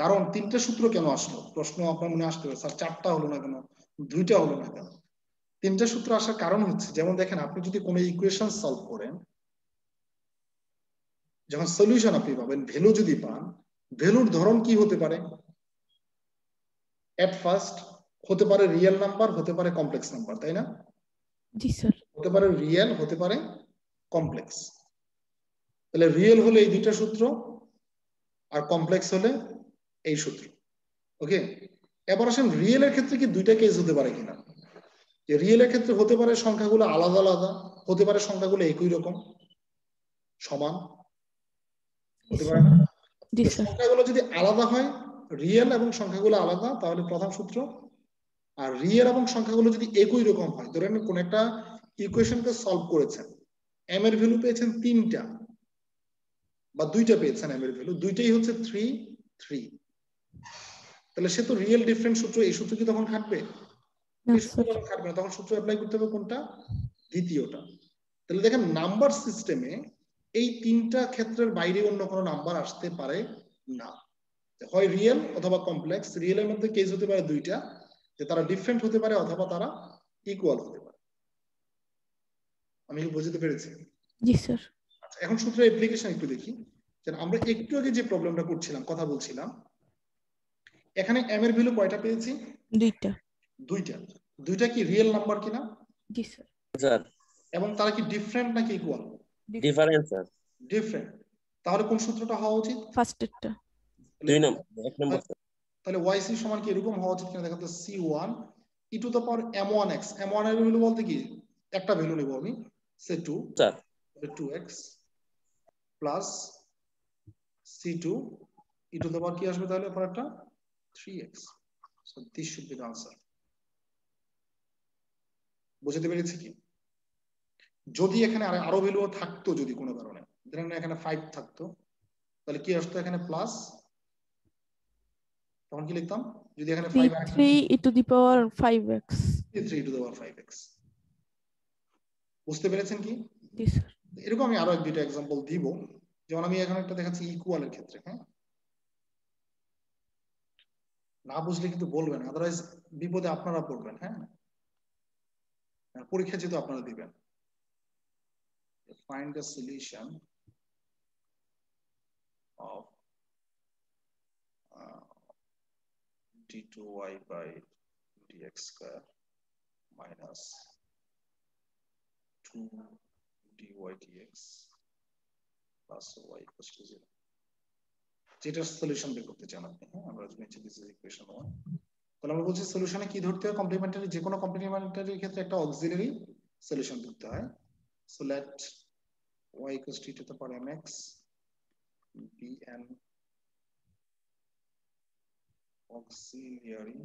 কারণ তিনটা সূত্র কেন আসলো প্রশ্ন আপনার মনে আসতে হবে, স্যার চারটা হলো না কেন, দুইটা হলো না কেন? তিনটা সূত্র আসার কারণ হচ্ছে, যেমন দেখেন আপনি যদি কোনো ইকুয়েশন সলভ করেন, যখন সলিউশন আপনি পাবেন, ভ্যালু যদি পান, ভ্যালুর ধরন কি হতে পারে? এট ফার্স্ট হতে পারে রিয়েল নাম্বার, হতে পারে কমপ্লেক্স নাম্বার, তাই না? জি স্যার। হতে পারে রিয়েল, হতে পারে কমপ্লেক্স। তাহলে রিয়েল হলে এই দুইটা সূত্র, আর কমপ্লেক্স হলে এই সূত্র। ওকে, এবার আসেন রিয়েলের ক্ষেত্রে কি দুইটা কেস হতে পারে কিনা। যে রিয়েলের ক্ষেত্রে হতে পারে সংখ্যাগুলো আলাদা আলাদা, হতে পারে সংখ্যাগুলো একই রকম সমান, হতে পারে না? জি স্যার। সংখ্যাগুলো যদি আলাদা হয়, রিয়েল এবং সংখ্যাগুলো আলাদা, তাহলে প্রথম সূত্র। আর রিয়েল এবং সংখ্যাগুলো যদি একই রকম হয়, ধরেন কোন একটা ইকুয়েশনকে সলভ করেছেন, এম এর ভ্যালু পেয়েছেন তিনটা বা দুইটা পেয়েছেন, এম এর ভ্যালু দুইটাই হচ্ছে 3 3, তাহলে সে তো রিয়েল ডিফারেন্স সূত্র, এই সূত্র কি তখন খাটবে? এই সূত্র তখন খাটবে না, তখন সূত্র অ্যাপ্লাই করতে হবে কোনটা? দ্বিতীয়টা। তাহলে দেখেন নাম্বার সিস্টেমে এই তিনটা ক্ষেত্রের বাইরে অন্য কোনো নাম্বার আসতে পারে না, হয় রিয়েল অথবা কমপ্লেক্স। রিয়েলের মধ্যে কেস হতে পারে দুইটা, যে তারা ডিফারেন্ট হতে পারে অথবা তারা ইকুয়াল হতে পারে। আমি কি বুঝতে পেরেছি? জি স্যার। আচ্ছা, এখন সূত্রের অ্যাপ্লিকেশন একটু দেখি। আমরা একটু আগে যে প্রবলেমটা করছিলাম, কথা বলছিলাম, এখানে এম এর ভ্যালু কয়টা পেয়েছি? দুইটা। দুইটা। দুইটা কি রিয়েল নাম্বার কিনা? জি স্যার। স্যার এবং তারা কি ডিফারেন্ট নাকি ইকুয়াল? Difference sir. ডিফারেন্ট। তাহলে কোন সূত্রটা হওয়া উচিত? ফার্স্ট এরটা। দুই নম্বর, এক নম্বর। তাহলে yc সমান কি এরকম হওয়া উচিত কিনা দেখো তো, c1 e to the power m1x। m1 এর ভ্যালু বলতে কি, একটা ভ্যালু নেব আমি, সে 2 sir 2x plus c2 e to the পাওয়ার কি আসবে তাহলে পরেরটা 3x। So this should be the answer. বুঝতে পেরেছি কি? যদি এখানে আরো ভ্যালু থাকতো, যদি কোনো কারণে ধরেন এখানে 5 থাকতো, তাহলে কি আসতো এখানে প্লাস, তখন কি লিখতাম? যদি এখানে 5 3 e to the power 5x। 3 to the power 5x। বুঝতে পেরেছেন কি? জি স্যার। এরকম আমি আরো এক দুইটা एग्जांपल দিব, যেমন আমি এখানে একটা দেখাচ্ছি ইকুয়ালের ক্ষেত্রে। হ্যাঁ, না বুঝলে কিন্তু বলবেন, আদারওয়াইজ বিপদে আপনারা পড়বেন। হ্যাঁ, পরীক্ষা যেহেতু আপনারা দিবেন। Find the solution of d2y by dx square minus 2 dy dx plus y equals to 0। যেটার সলিউশন বের করতে চান আপনি। হ্যাঁ, আমরা নিচে দিস ইজ ইকুয়েশন 1। তাহলে আমরা বলছি সলিউশনে কি ধরতে হয়? কমপ্লিমেন্টারি, যে কোনো কমপ্লিমেন্টারি ক্ষেত্রে একটা অক্সিলারি সলিউশন ধরতে হয়। So let y equals to the power mx bn auxiliary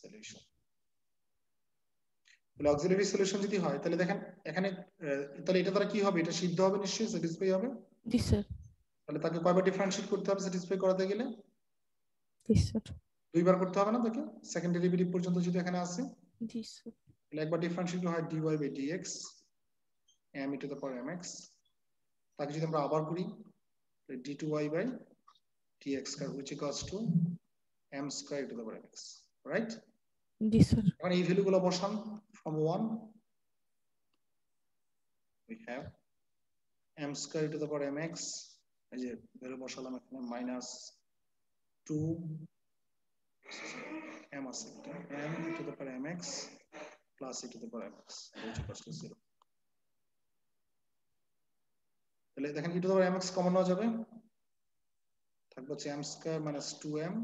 solution। তাহলে অক্সিলারি সলিউশন যদি হয়, তাহলে দেখেন এখানে, তাহলে এটা দ্বারা কি হবে? এটা সিদ্ধ হবে, নিশ্চয়ই স্যাটিসফাই হবে। জি স্যার। তাহলে তাকে কয়বার ডিফারেন্সিয়েট করতে হবে স্যাটিসফাই করাতে গেলে? জি স্যার। দুইবার করতে হবে না তাকে, সেকেন্ড ডেরিভেটিভ পর্যন্ত যদি এখানে আসে। জি স্যার। তাহলে একবার ডিফারেন্সিয়েট হয় dy by dx m e to the power mx, তাকে যদি আমরা আবার করি d2y by dx square which equals to m square to the power mx, right? জি স্যার। এখন এই ভ্যালুগুলো বসান from 1 we have m square to the power mx, এই যে ভ্যালু বসালাম এখানে মাইনাস 2 m আছে এটা m to the power mx plus e to the power mx which equals to 0. তাহলে দেখেন e to the power mx common নেওয়া যাবে, থাকবে হচ্ছে m square minus 2m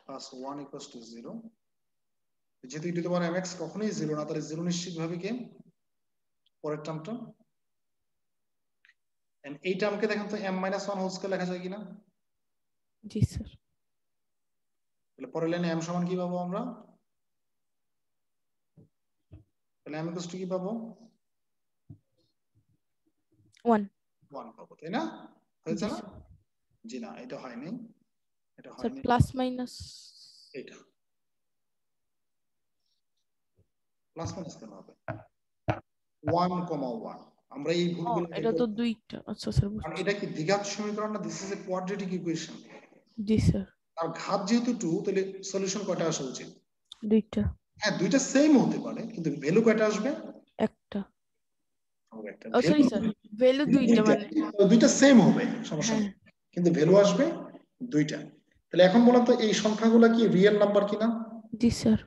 plus 1 equals to 0. যেহেতু e to the power mx কখনোই 0 না, তাহলে 0 নিশ্চিতভাবে কি পরের টার্মটা, এন্ড এই টার্মকে দেখেন তো m minus 1 হোল স্কয়ার লেখা যায় কিনা? জি স্যার। তাহলে পরের লাইনে m সমান কি পাবো আমরা? তাহলে m ইকুয়ালস টু কি পাবো? 1 1 পাবো, তাই না? হয়েছে জি না? স্যার। জি না, এটা হয়নি, এটা স্যার হয়নি, প্লাস মাইনাস এটা প্লাস মাইনাস কেন হবে? 1,1 আমরা এই ভুলগুলো এটা তো দুইটা। আচ্ছা স্যার কারণ বুঝছি। এটা কি দ্বিঘাত সমীকরণ না, this is a quadratic equation. জি স্যার। আর ঘাত যেহেতু 2, তাহলে সলিউশন কয়টা আসা উচিত? দুইটা। হ্যাঁ, দুইটা সেম হতে পারে, কিন্তু ভ্যালু কয়টা আসবে? একটা। হবে একটা। ও সরি স্যার, ভ্যালু দুইটা মানে দুইটা সেম হবে, সমস্যা হ্যাঁ নেই, কিন্তু ভ্যালু আসবে দুইটা। তাহলে এখন বলেন তো এই সংখ্যাগুলো কি রিয়েল নাম্বার কিনা, জি স্যার।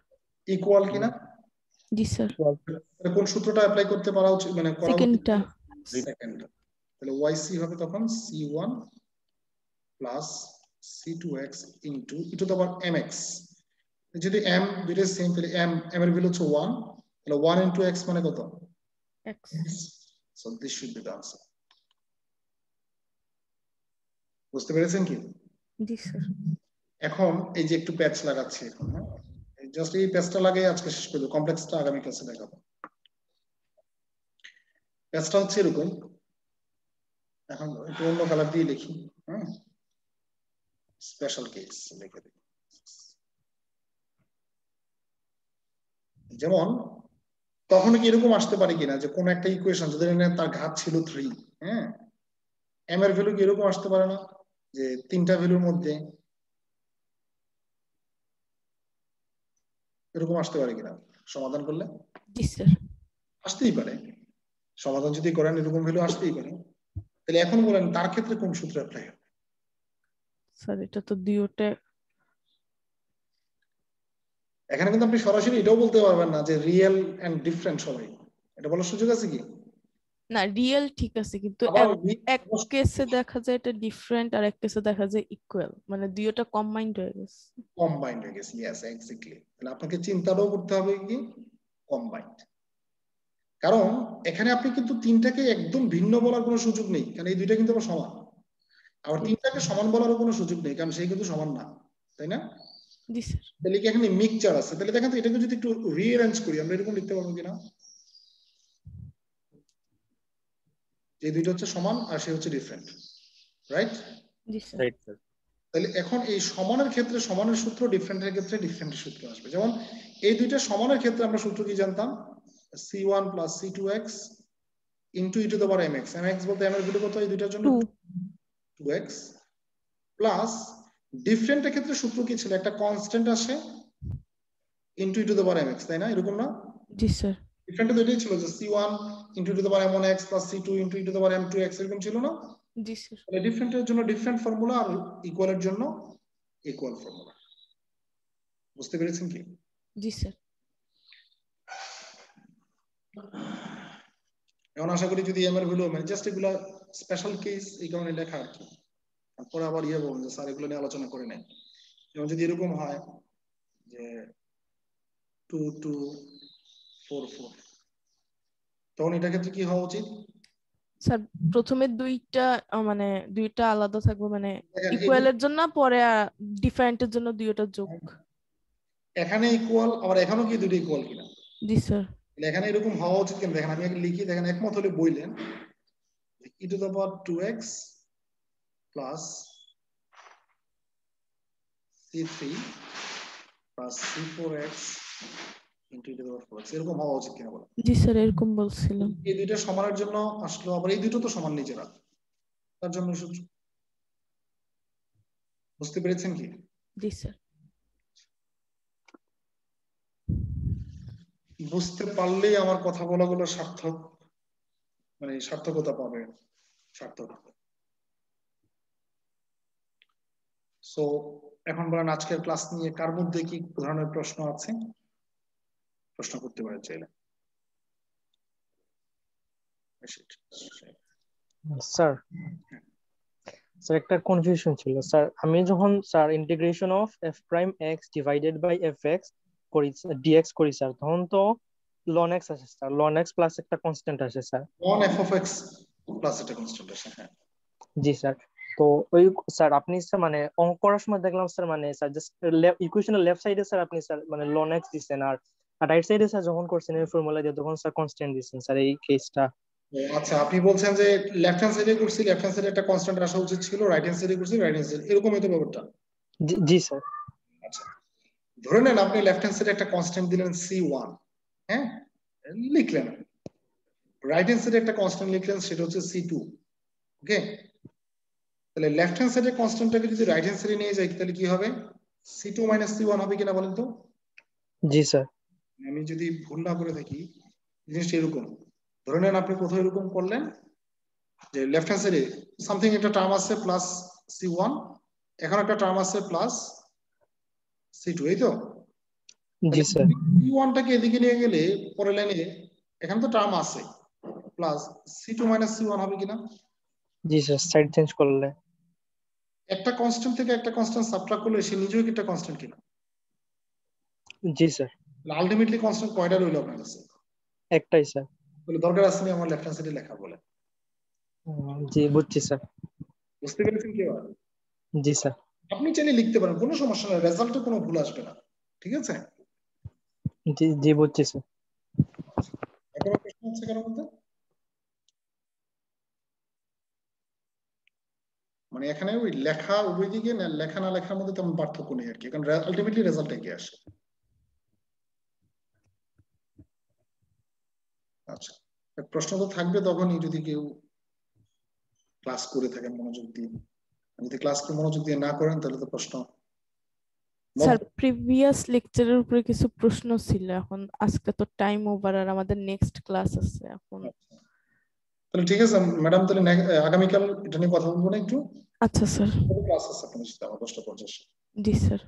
ইকুয়াল কিনা? জি স্যার। তাহলে কোন সূত্রটা অ্যাপ্লাই করতে পারা উচিত, মানে করা উচিত? সেকেন্ডটা। সেকেন্ডটা। তাহলে yc হবে তখন c1 plus c2x into e to the power mx। যদি m দুইটা সেম, তাহলে m এর ভ্যালু হচ্ছে 1, তাহলে 1 ইনটু x মানে কত? x। So this should be the answer. বুঝতে পেরেছেন কি? জি স্যার। এখন এই যে একটু প্যাচ লাগাচ্ছি এখন, হ্যাঁ জাস্ট এই প্যাচটা লাগিয়ে আজকে শেষ করে দেব, কমপ্লেক্সটা আগামী ক্লাসে দেখাবো। প্যাচটা হচ্ছে এরকম, এখন একটু অন্য কালার দিয়ে লিখি, হ্যাঁ স্পেশাল কেস লিখে দিই। যেমন কখনো কি এরকম আসতে পারে কিনা যে কোন একটা ইকুয়েশন যদি তার ঘাত ছিল 3, হ্যাঁ m এর ভ্যালু কি এরকম আসতে পারে না যে তিনটা ভ্যালুর মধ্যে এরকম আসতে পারে কিনা সমাধান করলে? জি স্যার। আসতেই পারে, সমাধান যদি করেন এরকম ভ্যালু আসতেই পারে। তাহলে এখন বলেন তার ক্ষেত্রে কোন সূত্র অ্যাপ্লাই হবে? স্যার এটা তো দুইটা। এখানে কিন্তু আপনি সরাসরি এটাও বলতে পারবেন না যে রিয়েল এন্ড ডিফারেন্ট সবাই, এটা বলার সুযোগ আছে কি? না রিয়েল ঠিক আছে, কিন্তু আবার এক কেসে দেখা যায় এটা ডিফারেন্ট আর এক কেসে দেখা যায় ইকুয়াল, মানে দুইটা কম্বাইন্ড হয়ে গেছে। কম্বাইন্ড হয়ে গেছে, ইয়েস এক্স্যাক্টলি। তাহলে আপনাকে চিন্তাটাও করতে হবে কি কম্বাইন্ড, কারণ এখানে আপনি কিন্তু তিনটাকে একদম ভিন্ন বলার কোনো সুযোগ নেই, কারণ এই দুইটা কিন্তু আবার সমান। আবার তিনটাকে সমান বলারও কোনো সুযোগ নেই, কারণ সেই কিন্তু সমান না, তাই না? জি স্যার। তাহলে কি এখানে মিক্সচার আছে? তাহলে দেখেন তো এটাকে যদি একটু রিঅ্যারেঞ্জ করি আমরা এরকম লিখতে পারবো কিনা, যে দুইটা হচ্ছে সমান আর সে হচ্ছে ডিফারেন্ট, রাইট? জি স্যার। Right sir. তাহলে এখন এই সমানের ক্ষেত্রে সমানের সূত্র, ডিফারেন্টের ক্ষেত্রে ডিফারেন্টের সূত্র আসবে। যেমন এই দুইটা সমানের ক্ষেত্রে আমরা সূত্র কি জানতাম? c1 plus c2x into e to the power mx। mx বলতে m এর ভ্যালু কত এই দুইটার জন্য? 2x প্লাস ডিফারেন্টের ক্ষেত্রে সূত্র কি ছিল? একটা কনস্ট্যান্ট আসে into e to the power mx, তাই না? এরকম না? জি স্যার। ডিফারেন্টে দুইটাই ছিল যে c1 into e to the power m1x plus c2 into e to the power m2x, এরকম ছিল না? জি স্যার। তাহলে ডিফারেন্টের জন্য ডিফারেন্ট ফর্মুলা আর ইকুয়ালের জন্য ইকুয়াল ফর্মুলা। বুঝতে পেরেছেন কি? জি স্যার। এখন আশা করি যদি এম এর ভ্যালু, মানে জাস্ট এগুলা স্পেশাল কেস এই কারণে লেখা আর কি, তারপরে আবার ইয়ে বলুন যে স্যার এগুলো নিয়ে আলোচনা করে নাই। যেমন যদি এরকম হয় যে 2244, তখন এটা ক্ষেত্রে কি হওয়া উচিত? স্যার প্রথমে দুইটা মানে দুইটা আলাদা থাকবে, মানে দেখেন ইকুয়ালের জন্য, পরে ডিফারেন্টের জন্য দুইটা যোগ। এখানে ইকুয়াল, আবার এখানেও কি দুটো ইকুয়াল কিনা? জি স্যার। এখানে এরকম হওয়া উচিত কেন? দেখেন আমি আগে লিখি, দেখেন একমত হলে বললেন e to the power 2x plus c3 plus c4x into E two the power 4x এরকম হওয়া উচিত কিনা বলো। জি স্যার এরকম বলছিলাম। এই দুইটা সমানের জন্য আসলো, আবার এই দুটো তো সমান নিজেরা, তার জন্য সূত্র। বুঝতে পেরেছেন কি? জি স্যার। বুঝতে পারলেই আমার কথা বলাগুলো সার্থক, মানে সার্থকতা পাবে, সার্থক। সো এখন বলেন আজকের ক্লাস নিয়ে কার মধ্যে কি ধরনের প্রশ্ন আছে, প্রশ্ন করতে পারে চাইলে। স্যার স্যার একটা কনফিউশন ছিল স্যার, আমি যখন sir integration of f prime x divided by f x করি, ডিএক্স করি স্যার, তখন তো লন এক্স আসে স্যার, লন এক্স প্লাস একটা কনস্ট্যান্ট আসে sir. Ln f of x plus একটা কনস্ট্যান্ট আসে, হ্যাঁ। জি স্যার। তো ওই স্যার আপনি স্যার মানে অঙ্ক করার সময় দেখলাম স্যার মানে স্যার জাস্ট ইকুয়েশনের লেফট সাইডে স্যার আপনি স্যার মানে লন এক্স দিচ্ছেন, আর রাইট সাইডে স্যার যখন করছেন এই ফর্মুলা দিয়ে তখন স্যার কনস্ট্যান্ট দিচ্ছেন স্যার, এই কেসটা। আচ্ছা, আপনি বলছেন যে লেফট হ্যান্ড সাইডে করছি, লেফট হ্যান্ড সাইডে একটা কনস্ট্যান্ট আসা উচিত ছিল, রাইট হ্যান্ড সাইডে করছি রাইট হ্যান্ড সাইড, এরকমই তো ব্যাপারটা। জি স্যার। আচ্ছা, ধরে নেন আপনি লেফট হ্যান্ড সাইডে একটা কনস্ট্যান্ট দিলেন c1, হ্যাঁ, লিখলেন। রাইট হ্যান্ড সাইডে একটা কনস্ট্যান্ট লিখলেন, সেটা হচ্ছে c2। ওকে, তাহলে লেফট হ্যান্ড সাইডে কনস্ট্যান্টটাকে যদি রাইট হ্যান্ড সাইডে নিয়ে যাই তাহলে কি হবে? c2 - c1 হবে কিনা বলেন তো? জি স্যার। আমি যদি ভুল না করে থাকি জিনিসটা এরকম, ধরে নেন আপনি কোথাও এরকম করলেন যে লেফট হ্যান্ড সাইডে সামথিং একটা টার্ম আছে প্লাস c1, এখন একটা টার্ম আছে প্লাস c2, এই তো? জি স্যার। c1টাকে এদিকে নিয়ে গেলে পরের লাইনে এখানে তো টার্ম আছে প্লাস c2 - c1 হবে কিনা? জি স্যার, সাইড চেঞ্জ করলে একটা কনস্ট্যান্ট থেকে একটা কনস্ট্যান্ট সাবট্রাক্ট করলে সে নিজেও একটা কনস্ট্যান্ট কিনা? জি স্যার। আলটিমেটলি কনস্ট্যান্ট কয়টা রইল আপনার কাছে? একটাই স্যার। বলে দরকার আছে আমার লেফট হ্যান্ড সাইডে লেখা বলে। জি বুঝছি স্যার। বুঝতে পেরেছেন কি এবার? জি স্যার। আপনি চাইলে লিখতে পারেন, কোনো সমস্যা নেই, রেজাল্টে কোনো ভুল আসবে না, ঠিক আছে? জি জি বুঝছি স্যার। এখনো প্রশ্ন আছে কারোর মধ্যে? মানে এখানে ওই লেখা উভয় দিকে লেখা না লেখার মধ্যে তেমন পার্থক্য নেই আর কি, কারণ আলটিমেটলি রেজাল্ট একই আসে। আচ্ছা, প্রশ্ন তো থাকবে তখনই যদি কেউ ক্লাস করে থাকেন মনোযোগ দিয়ে। যদি ক্লাসকে মনোযোগ দিয়ে না করেন তাহলে তো প্রশ্ন। স্যার প্রিভিয়াস লেকচারের উপরে কিছু প্রশ্ন ছিল, এখন আজকে তো টাইম ওভার আর আমাদের নেক্সট ক্লাস আছে এখন। তাহলে ঠিক আছে ম্যাডাম, তাহলে আগামীকাল এটা নিয়ে কথা বলবো না একটু? আচ্ছা স্যার। ক্লাস আছে আপনাদের সাথে আমার 10টা 50। জি স্যার।